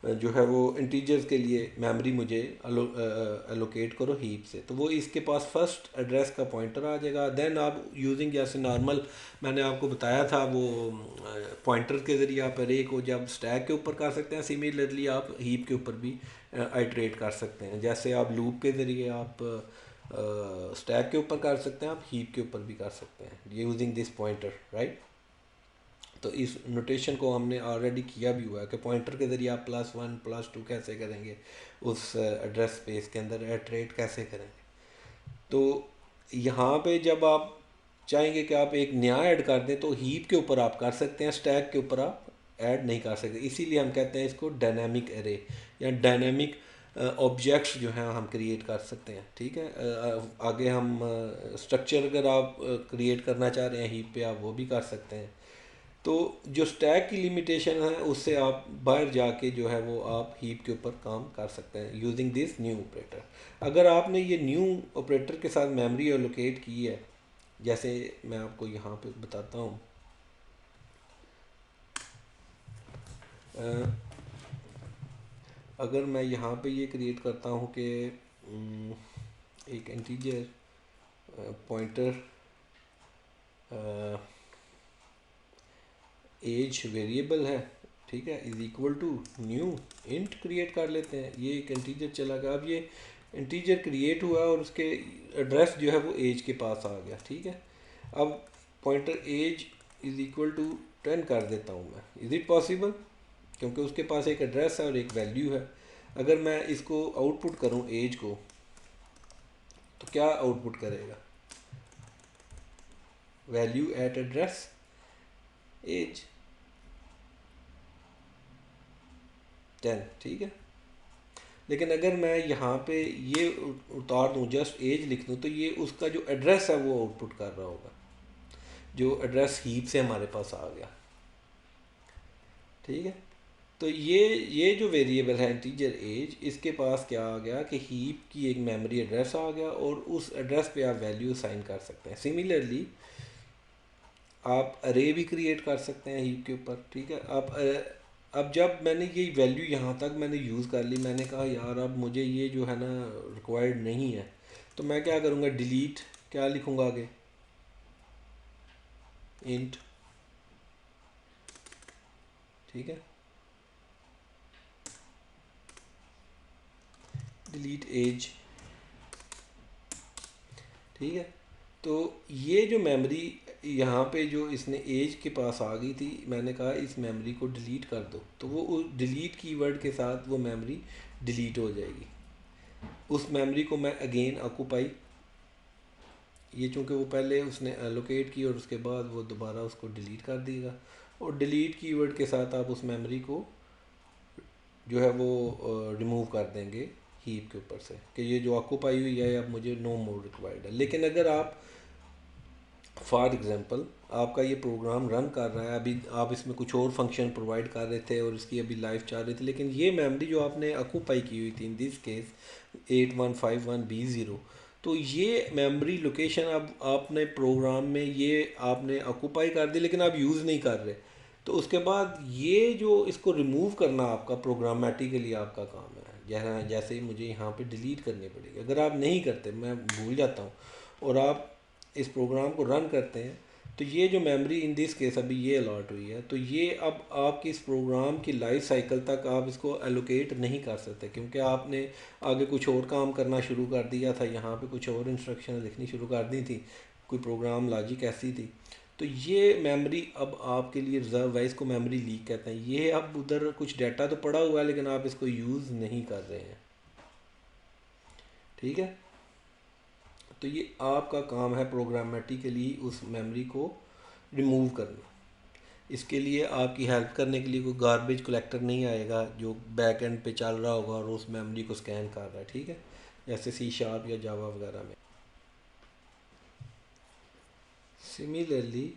Speaker 1: जो है वो इंटीजर्स के लिए मेमोरी मुझे एलोकेट करो हीप से, तो वो इसके पास फर्स्ट एड्रेस का पॉइंटर आ जाएगा। देन आप यूजिंग जैसे नॉर्मल मैंने आपको बताया था वो पॉइंटर के ज़रिए आप अरे को जब स्टैक के ऊपर कर सकते हैं, सिमिलरली आप हीप के ऊपर भी आइट्रेट कर सकते हैं, जैसे आप लूप के ज़रिए आप स्टैक के ऊपर कर सकते हैं, आप हीप के ऊपर भी कर सकते हैं यूजिंग दिस पॉइंटर, राइट। तो इस नोटेशन को हमने ऑलरेडी किया भी हुआ है कि पॉइंटर के ज़रिए आप +1 +2 कैसे करेंगे, उस एड्रेस स्पेस के अंदर एट्रेट कैसे करेंगे। तो यहाँ पे जब आप चाहेंगे कि आप एक नया ऐड कर दें तो हीप के ऊपर आप कर सकते हैं, स्टैक के ऊपर आप ऐड नहीं कर सकते, इसीलिए हम कहते हैं इसको डायनामिक एरे या डायनामिक ऑब्जेक्ट्स जो हैं हम क्रिएट कर सकते हैं, ठीक है। आगे हम स्ट्रक्चर अगर आप क्रिएट करना चाह रहे हैं हीप पे, आप वो भी कर सकते हैं। तो जो स्टैक की लिमिटेशन है उससे आप बाहर जाके जो है वो आप हीप के ऊपर काम कर सकते हैं यूजिंग दिस न्यू ऑपरेटर। अगर आपने ये न्यू ऑपरेटर के साथ मेमोरी एलोकेट की है, जैसे मैं आपको यहाँ पे बताता हूँ, अगर मैं यहाँ पे ये क्रिएट करता हूँ कि एक इंटीजर पॉइंटर एज वेरिएबल है, ठीक है, is equal to new int create कर लेते हैं। ये एक इंटीजर चला गया, अब ये इंटीजर क्रिएट हुआ और उसके एड्रेस जो है वो एज के पास आ गया, ठीक है। अब pointer age is equal to 10 कर देता हूँ मैं, इज़ इट पॉसिबल? क्योंकि उसके पास एक एड्रेस है और एक वैल्यू है। अगर मैं इसको आउटपुट करूं एज को, तो क्या आउटपुट करेगा? वैल्यू एट एड्रेस एज 10, ठीक है। लेकिन अगर मैं यहाँ पे ये उतार दूँ, जस्ट एज लिख दूँ, तो ये उसका जो एड्रेस है वो आउटपुट कर रहा होगा, जो एड्रेस हीप से हमारे पास आ गया, ठीक है। तो ये जो वेरिएबल है इंटीजर एज, इसके पास क्या आ गया कि हीप की एक मेमोरी एड्रेस आ गया और उस एड्रेस पे आप वैल्यू असाइन कर सकते हैं। सिमिलरली आप अरे भी क्रिएट कर सकते हैं हीप के ऊपर, ठीक है। आप अब जब मैंने ये वैल्यू यहाँ तक मैंने यूज़ कर ली, मैंने कहा यार अब मुझे ये जो है ना रिक्वायर्ड नहीं है, तो मैं क्या करूँगा, डिलीट, क्या लिखूँगा आगे, इंट, ठीक है, डिलीट एज, ठीक है। तो ये जो मेमोरी यहाँ पे जो इसने एज के पास आ गई थी, मैंने कहा इस मेमोरी को डिलीट कर दो, तो वो डिलीट कीवर्ड के साथ वो मेमोरी डिलीट हो जाएगी। उस मेमोरी को मैं अगेन ऑक्यूपाई, ये चूँकि वो पहले उसने एलोकेट की और उसके बाद वो दोबारा उसको डिलीट कर देगा, और डिलीट कीवर्ड के साथ आप उस मेमोरी को जो है वो रिमूव कर देंगे हीप के ऊपर से, कि ये जो ऑक्यूपाई हुई है अब मुझे नो मोर रिक्वायर्ड है। लेकिन अगर आप फॉर एग्ज़ाम्पल आपका ये प्रोग्राम रन कर रहा है, अभी आप इसमें कुछ और फंक्शन प्रोवाइड कर रहे थे और इसकी अभी लाइफ चल रही थी, लेकिन ये मेमोरी जो आपने ऑक्यूपाई की हुई थी, इन दिस केस 8151B0, तो ये मेमोरी लोकेशन अब आपने प्रोग्राम में ये आपने ऑक्यूपाई कर दी, लेकिन आप यूज़ नहीं कर रहे। तो उसके बाद ये जो इसको रिमूव करना आपका प्रोग्रामेटिकली आपका काम है, जैसे ही मुझे यहाँ पे डिलीट करनी पड़ेगी। अगर आप नहीं करते, मैं भूल जाता हूँ, और आप इस प्रोग्राम को रन करते हैं, तो ये जो मेमोरी इन दिस केस अभी ये अलॉट हुई है, तो ये अब आपकी इस प्रोग्राम की लाइफ साइकिल तक आप इसको एलोकेट नहीं कर सकते, क्योंकि आपने आगे कुछ और काम करना शुरू कर दिया था, यहाँ पे कुछ और इंस्ट्रक्शन लिखनी शुरू कर दी थी, कोई प्रोग्राम लॉजिक ऐसी थी। तो ये मेमोरी अब आपके लिए रिजर्व है, इसको मेमोरी लीक कहते हैं। ये अब उधर कुछ डाटा तो पड़ा हुआ है, लेकिन आप इसको यूज़ नहीं कर रहे हैं, ठीक है। तो ये आपका काम है प्रोग्रामेटिकली उस मेमोरी को रिमूव करना। इसके लिए आपकी हेल्प करने के लिए कोई गार्बेज कलेक्टर नहीं आएगा जो बैक एंड पे चल रहा होगा और उस मेमोरी को स्कैन कर रहा है, ठीक है, जैसे सी शार्प या जावा वगैरह में। सिमिलरली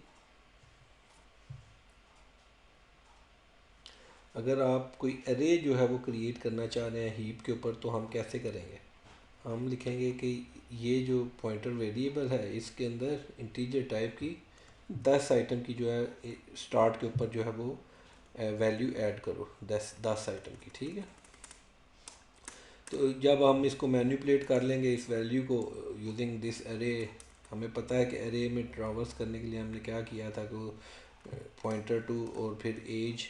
Speaker 1: अगर आप कोई एरे जो है वो क्रिएट करना चाह रहे हैं हीप के ऊपर, तो हम कैसे करेंगे? हम लिखेंगे कि ये जो पॉइंटर वेरिएबल है, इसके अंदर इंटीजर टाइप की 10 आइटम की जो है स्टार्ट के ऊपर जो है वो वैल्यू ऐड करो, 10 आइटम की, ठीक है। तो जब हम इसको मैनिपुलेट कर लेंगे इस वैल्यू को यूजिंग दिस एरे, हमें पता है कि एरे में ट्रावर्स करने के लिए हमने क्या किया था कि पॉइंटर टू और फिर एज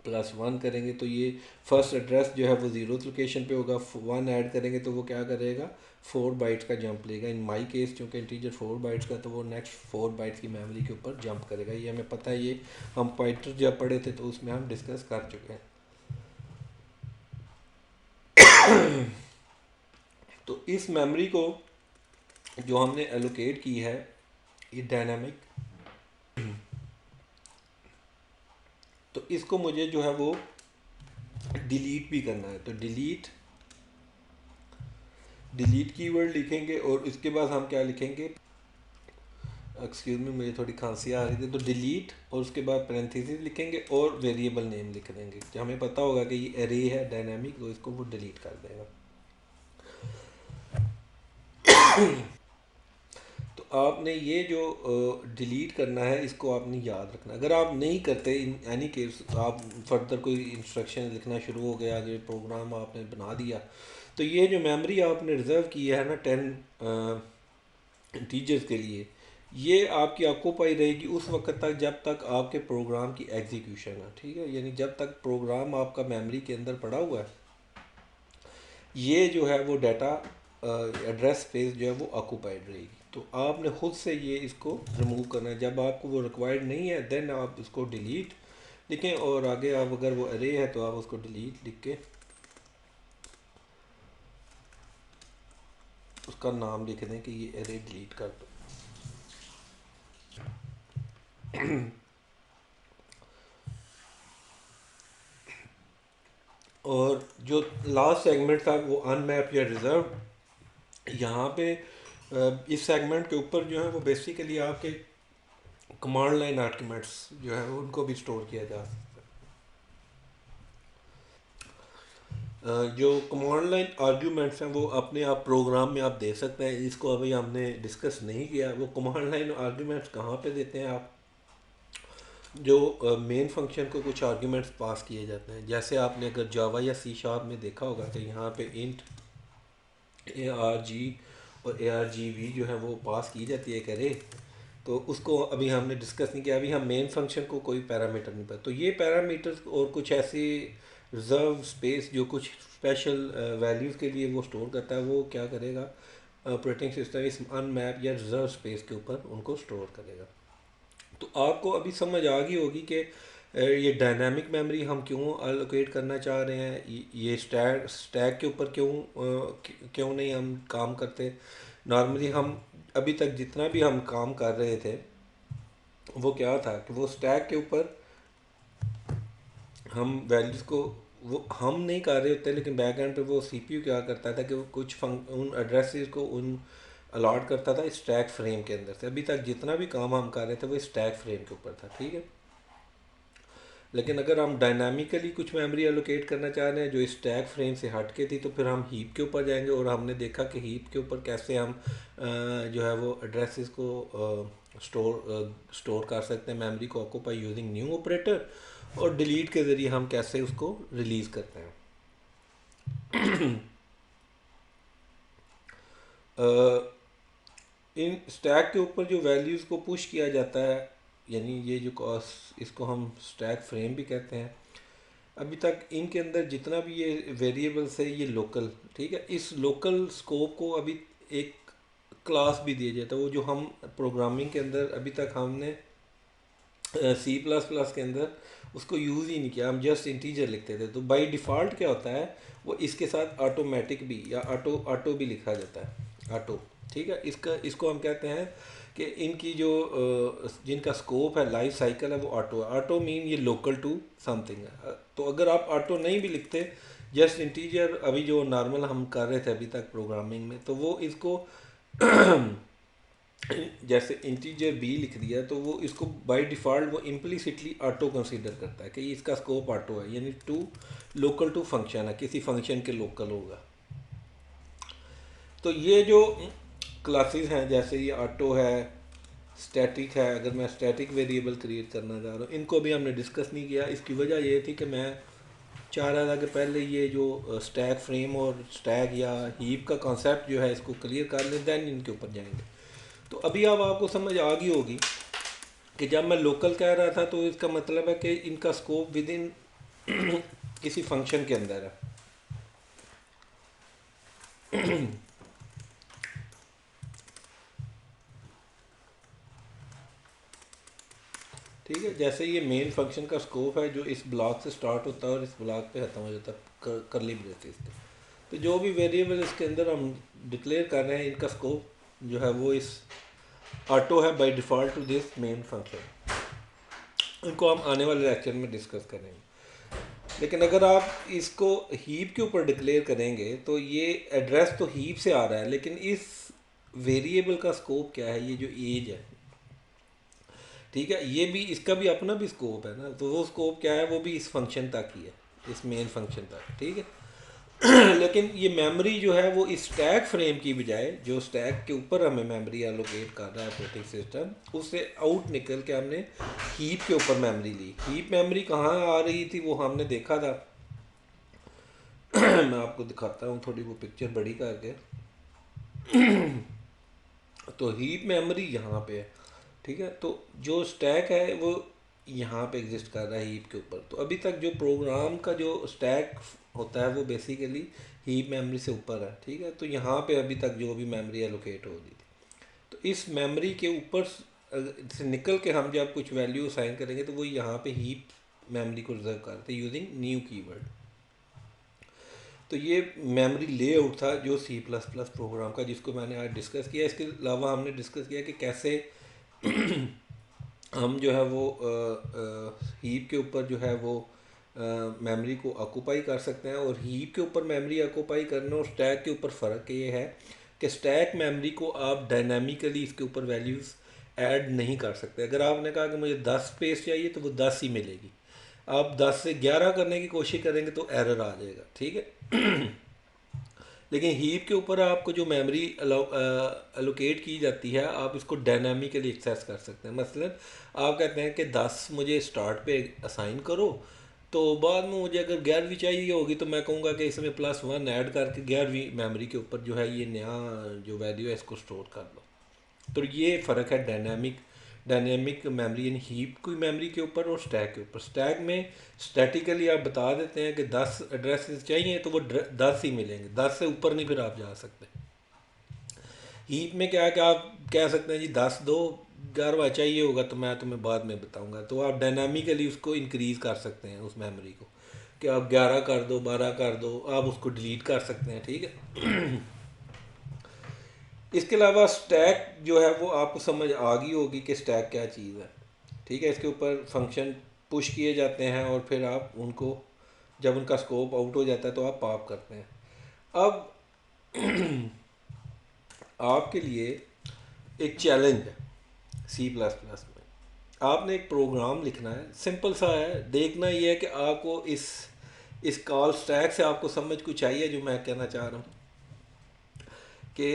Speaker 1: +1 करेंगे, तो ये फर्स्ट एड्रेस जो है वो 0th लोकेशन पे होगा। 1 ऐड करेंगे तो वो क्या करेगा, 4 बाइट्स का जंप लेगा। इन माई केस चूँकि इंटीजर 4 बाइट्स का, तो वो नेक्स्ट 4 बाइट्स की मेमोरी के ऊपर जंप करेगा। ये हमें पता है, ये हम पॉइंटर जब पढ़े थे तो उसमें हम डिस्कस कर चुके हैं। तो इस मेमोरी को जो हमने एलोकेट की है, ये डायनामिक, तो इसको मुझे जो है वो डिलीट भी करना है। तो डिलीट कीवर्ड लिखेंगे और इसके बाद हम क्या लिखेंगे, एक्सक्यूज मी मुझे थोड़ी खांसी आ रही थी, तो डिलीट और उसके बाद पैरेंथेसिस लिखेंगे और वेरिएबल नेम लिख देंगे। तो हमें पता होगा कि ये एरे है डायनामिक, तो इसको वो डिलीट कर देगा। तो आपने ये जो डिलीट करना है, इसको आपने याद रखना। अगर आप नहीं करते इन एनी केस, आप फर्दर कोई इंस्ट्रक्शन लिखना शुरू हो गया, आगे प्रोग्राम आपने बना दिया, तो ये जो मेमोरी आपने रिज़र्व की है ना 10 टीचर्स के लिए, ये आपकी ऑक्यूपाई रहेगी उस वक्त तक जब तक आपके प्रोग्राम की एग्जीक्यूशन है, ठीक है। यानी जब तक प्रोग्राम आपका मेमोरी के अंदर पड़ा हुआ है, ये जो है वो डाटा एड्रेस स्पेस जो है वो ऑक्यूपाइड रहेगी। तो आपने खुद से ये इसको रिमूव करना है। जब आपको वो रिक्वायर्ड नहीं है, देन आप इसको डिलीट लिखें और आगे आप अगर वो अरे है तो आप उसको डिलीट लिख के उसका नाम लिख दें कि ये अरे डिलीट कर दो। और जो लास्ट सेगमेंट था वो अनमैप या रिज़र्व, यहाँ पे इस सेगमेंट के ऊपर जो है वो बेसिकली आपके कमांड लाइन आर्ग्यूमेंट्स जो है उनको भी स्टोर किया जा सकता है। जो कमांड लाइन आर्ग्यूमेंट्स हैं वो अपने आप प्रोग्राम में आप दे सकते हैं, इसको अभी हमने डिस्कस नहीं किया। वो कमांड लाइन आर्ग्यूमेंट्स कहाँ पे देते हैं आप, जो मेन फंक्शन को कुछ आर्ग्यूमेंट्स पास किए जाते हैं। जैसे आपने अगर जावा या सी शार्प में देखा होगा कि यहाँ पे इंट ए आर जी और ए आर जी वी जो है वो पास की जाती है करे, तो उसको अभी हमने डिस्कस नहीं किया। अभी हम मेन फंक्शन को कोई पैरामीटर नहीं पता, तो ये पैरामीटर्स और कुछ ऐसी रिजर्व स्पेस जो कुछ स्पेशल वैल्यूज़ के लिए वो स्टोर करता है, वो क्या करेगा ऑपरेटिंग सिस्टम इस अनमैप या रिजर्व स्पेस के ऊपर उनको स्टोर करेगा। तो आपको अभी समझ आ गई होगी कि ये डायनामिक मेमोरी हम क्यों अलोकेट करना चाह रहे हैं, ये स्टैक के ऊपर क्यों नहीं हम काम करते। नॉर्मली हम अभी तक जितना भी हम काम कर रहे थे वो क्या था कि वो स्टैक के ऊपर हम वैल्यूज़ को वो हम नहीं कर रहे होते, लेकिन बैक एंड पे वो सीपीयू क्या करता था कि वो कुछ उन एड्रेसेस को उन अलॉट करता था स्टैक फ्रेम के अंदर से। अभी तक जितना भी काम हम कर रहे थे वो स्टैक फ्रेम के ऊपर था, ठीक है। लेकिन अगर हम डायनामिकली कुछ मेमोरी एलोकेट करना चाह रहे हैं जो स्टैक फ्रेम से हट के थी, तो फिर हम हीप के ऊपर जाएंगे और हमने देखा कि हीप के ऊपर कैसे हम जो है वो एड्रेसेस को स्टोर कर सकते हैं मेमोरी को ऑक्यूपाई यूजिंग न्यू ऑपरेटर, और डिलीट के ज़रिए हम कैसे उसको रिलीज़ करते हैं। इन स्टैक के ऊपर जो वैल्यूज़ को पुश किया जाता है, यानी ये जो इसको हम स्टैक फ्रेम भी कहते हैं। अभी तक इनके अंदर जितना भी ये वेरिएबल्स है ये लोकल, ठीक है। इस लोकल स्कोप को अभी एक क्लास भी दिया जाता है, वो जो हम प्रोग्रामिंग के अंदर अभी तक हमने सी प्लस प्लस के अंदर उसको यूज़ ही नहीं किया, हम जस्ट इंटीजर लिखते थे। तो बाय डिफ़ॉल्ट क्या होता है, वो इसके साथ ऑटोमेटिक भी या ऑटो भी लिखा जाता है, ऑटो, ठीक है। इसको हम कहते हैं कि इनकी जो जिनका स्कोप है, लाइफ साइकिल है, वो ऑटो है। ऑटो मीन ये लोकल टू समथिंग है। तो अगर आप ऑटो नहीं भी लिखते, जस्ट इंटीजर अभी जो नॉर्मल हम कर रहे थे अभी तक प्रोग्रामिंग में, तो वो इसको जैसे इंटीजर बी लिख दिया तो वो इसको बाय डिफ़ॉल्ट वो इम्प्लिसिटली ऑटो कंसीडर करता है कि इसका स्कोप ऑटो है, यानी टू लोकल टू फंक्शन है, किसी फंक्शन के लोकल होगा। तो ये जो क्लासेस हैं, जैसे ये ऑटो है, स्टैटिक है, अगर मैं स्टैटिक वेरिएबल क्रिएट करना चाह रहा हूँ, इनको भी हमने डिस्कस नहीं किया। इसकी वजह ये थी कि मैं चाह रहा था कि पहले ये जो स्टैक फ्रेम और स्टैक या हीप का कॉन्सेप्ट जो है इसको क्लियर कर लें, दैन इनके ऊपर जाएंगे। तो अभी अब आपको समझ आ गई होगी कि जब मैं लोकल कह रहा था तो इसका मतलब है कि इनका स्कोप विद इन किसी फंक्शन के अंदर है। ठीक है, जैसे ये मेन फंक्शन का स्कोप है जो इस ब्लॉक से स्टार्ट होता है और इस ब्लॉक पे खत्म हो जाता है करली ब्रेसेस पे। तो जो भी वेरिएबल इसके अंदर हम डिक्लेयर कर रहे हैं, इनका स्कोप जो है वो इस ऑटो है by default to this main function. इनको हम आने वाले लेक्चर में डिस्कस करेंगे। लेकिन अगर आप इसको हीप के ऊपर डिक्लेयर करेंगे तो ये एड्रेस तो हीप से आ रहा है, लेकिन इस वेरिएबल का स्कोप क्या है, ये जो एज है, ठीक है, ये भी इसका भी अपना भी स्कोप है ना। तो वो स्कोप क्या है, वो भी इस फंक्शन तक ही है, इस मेन फंक्शन तक, ठीक है। लेकिन ये मेमोरी जो है वो इस स्टैक फ्रेम की बजाय जो स्टैक के ऊपर हमें मेमोरी एलोकेट कर रहा है ऑपरेटिंग सिस्टम, उससे आउट निकल के हमने हीप के ऊपर मेमोरी ली। हीप मेमोरी कहाँ आ रही थी वो हमने देखा था। मैं आपको दिखाता हूँ थोड़ी वो पिक्चर बड़ी करके। तो हीप मेमोरी यहाँ पे है, ठीक है। तो जो स्टैक है वो यहाँ पे एग्जिस्ट कर रहा है हीप के ऊपर। तो अभी तक जो प्रोग्राम का जो स्टैक होता है वो बेसिकली हीप मेमोरी से ऊपर है, ठीक है। तो यहाँ पे अभी तक जो भी मेमोरी एलोकेट हो रही थी, तो इस मेमोरी के ऊपर से निकल के हम जब कुछ वैल्यू असाइन करेंगे तो वो यहाँ पे हीप मेमोरी को रिजर्व करते हैं यूजिंग न्यू कीवर्ड। तो ये मेमोरी लेआउट था जो सी प्लस प्लस प्रोग्राम का, जिसको मैंने आज डिस्कस किया। इसके अलावा हमने डिस्कस किया कि कैसे हम जो है वो हीप के ऊपर जो है वो मेमोरी को ऑक्यूपाई कर सकते हैं। और हीप के ऊपर मेमोरी ऑक्यूपाई करना और स्टैक के ऊपर फ़र्क ये है कि स्टैक मेमोरी को आप डायनामिकली इसके ऊपर वैल्यूज़ ऐड नहीं कर सकते। अगर आपने कहा कि मुझे 10 स्पेस चाहिए तो वो 10 ही मिलेगी। आप 10 से 11 करने की कोशिश करेंगे तो एरर आ जाएगा, ठीक है। लेकिन हीप के ऊपर आपको जो मेमोरी एलोकेट की जाती है, आप इसको डायनामिकली एक्सेस कर सकते हैं। मसलन आप कहते हैं कि 10 मुझे स्टार्ट पे असाइन करो, तो बाद में मुझे अगर 11वीं चाहिए होगी तो मैं कहूँगा कि इसमें +1 ऐड करके 11वीं मेमोरी के ऊपर जो है ये नया जो वैल्यू है इसको स्टोर कर लो। तो ये फ़र्क है डायनेमिक मेमोरी यानी हीप की मेमोरी के ऊपर और स्टैक के ऊपर। स्टैक में स्टैटिकली आप बता देते हैं कि 10 एड्रेसेस चाहिए तो वो 10 ही मिलेंगे, 10 से ऊपर नहीं फिर आप जा सकते। हीप में क्या है कि आप कह सकते हैं जी 10 दो, 11वां चाहिए होगा तो मैं तुम्हें बाद में बताऊंगा। तो आप डायनामिकली उसको इंक्रीज़ कर सकते हैं उस मेमोरी को, कि आप 11 कर दो, 12 कर दो, आप उसको डिलीट कर सकते हैं, ठीक है। इसके अलावा स्टैक जो है वो आपको समझ आ गई होगी कि स्टैक क्या चीज़ है, ठीक है। इसके ऊपर फंक्शन पुश किए जाते हैं और फिर आप उनको जब उनका स्कोप आउट हो जाता है तो आप पॉप करते हैं। अब आपके लिए एक चैलेंज है सी प्लस प्लस में। आपने एक प्रोग्राम लिखना है, सिंपल सा है। देखना ये है कि आपको इस कॉल स्टैक से आपको समझ कुछ आई है जो मैं कहना चाह रहा हूँ कि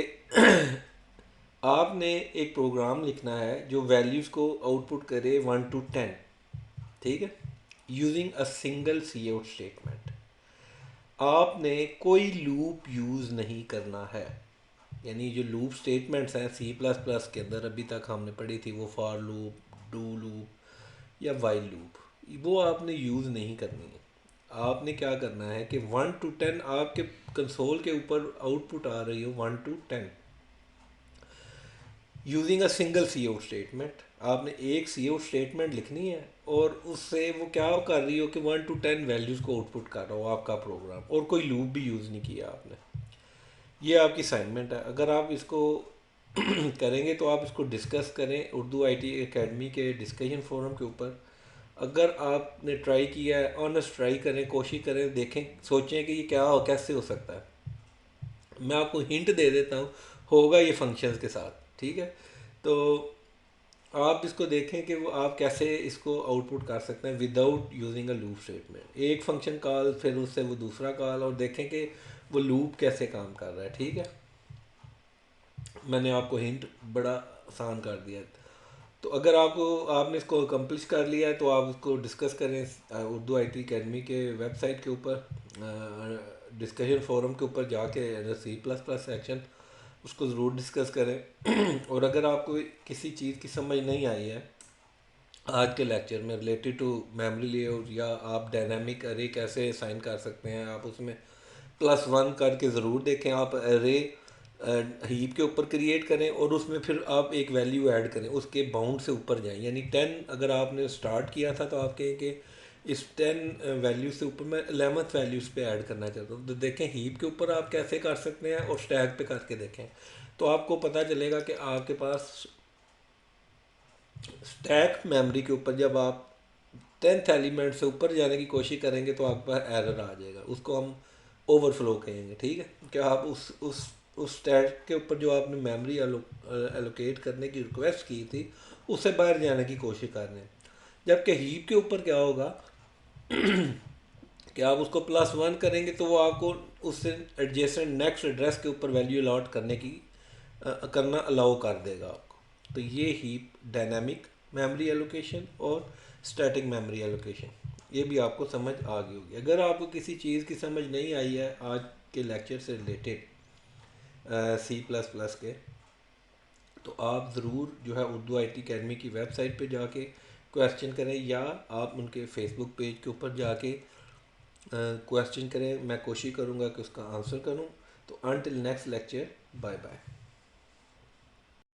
Speaker 1: आपने एक प्रोग्राम लिखना है जो वैल्यूज़ को आउटपुट करे 1 to 10, ठीक है, using a single cout statement. आपने कोई लूप यूज़ नहीं करना है, यानी जो लूप स्टेटमेंट्स हैं सी प्लस प्लस के अंदर अभी तक हमने पढ़ी थी, वो फॉर लूप, डू लूप या वाइल लूप, वो आपने यूज़ नहीं करनी है। आपने क्या करना है कि 1 to 10 आपके कंसोल के ऊपर आउटपुट आ रही हो 1 to 10 using a single cout statement. आपने एक सी आउट स्टेटमेंट लिखनी है और उससे वो क्या कर रही हो कि 1 to 10 वैल्यूज़ को आउटपुट कर रहा हो आपका प्रोग्राम, और कोई लूप भी यूज़ नहीं किया आपने। ये आपकी असाइनमेंट है। अगर आप इसको करेंगे तो आप इसको डिस्कस करें उर्दू आईटी एकेडमी के डिस्कशन फोरम के ऊपर। अगर आपने ट्राई किया है, ऑनेस्ट ट्राई करें, कोशिश करें, देखें, सोचें कि ये क्या हो, कैसे हो सकता है। मैं आपको हिंट दे देता हूँ, होगा ये फंक्शंस के साथ, ठीक है। तो आप इसको देखें कि वो आप कैसे इसको आउटपुट कर सकते हैं without using a loop statement. एक फंक्शन कॉल, फिर उससे वो दूसरा कॉल, और देखें कि वो लूप कैसे काम कर रहा है, ठीक है। मैंने आपको हिंट बड़ा आसान कर दिया है। तो अगर आपने इसको अकम्प्लिश कर लिया है तो आप उसको डिस्कस करें उर्दू आई टी अकेडमी के वेबसाइट के ऊपर, डिस्कशन फोरम के ऊपर जाके सी प्लस प्लस सेक्शन, उसको ज़रूर डिस्कस करें। और अगर आपको किसी चीज़ की समझ नहीं आई है आज के लेक्चर में रिलेटेड टू मेमोरी लेआउट, या आप डायनामिक अरे कैसे साइन कर सकते हैं, आप उसमें +1 करके ज़रूर देखें। आप अरे हीप के ऊपर क्रिएट करें और उसमें फिर आप एक वैल्यू ऐड करें, उसके बाउंड से ऊपर जाएं। यानी 10 अगर आपने स्टार्ट किया था तो आप कहें कि इस 10 वैल्यू से ऊपर मैं 11th वैल्यूज़ पे ऐड करना चाहता हूँ। तो देखें हीप के ऊपर आप कैसे कर सकते हैं और स्टैक पे करके देखें, तो आपको पता चलेगा कि आपके पास स्टैक मेमोरी के ऊपर जब आप 10th एलिमेंट से ऊपर जाने की कोशिश करेंगे तो आपके पास एरर आ जाएगा। उसको हम ओवरफ्लो कहेंगे, ठीक है। कि आप उस स्टैक के ऊपर जो आपने मेमोरी एलोकेट करने की रिक्वेस्ट की थी उससे बाहर जाने की कोशिश कर रहे हैं। जबकि हीप के ऊपर क्या होगा कि आप उसको +1 करेंगे तो वो आपको उससे एडजेसेंट नेक्स्ट एड्रेस के ऊपर वैल्यू अलॉट करना अलाउ कर देगा आपको। तो ये हीप डायनामिक मेमोरी एलोकेशन और स्टैटिक मेमोरी एलोकेशन, ये भी आपको समझ आ गई होगी। अगर आपको किसी चीज़ की समझ नहीं आई है आज के लेक्चर से रिलेटेड सी प्लस प्लस के, तो आप ज़रूर जो है उर्दू आई टी अकेडमी की वेबसाइट पे जाके क्वेश्चन करें, या आप उनके फेसबुक पेज के ऊपर जाके क्वेश्चन करें। मैं कोशिश करूँगा कि उसका आंसर करूँ। तो until next lecture, bye bye.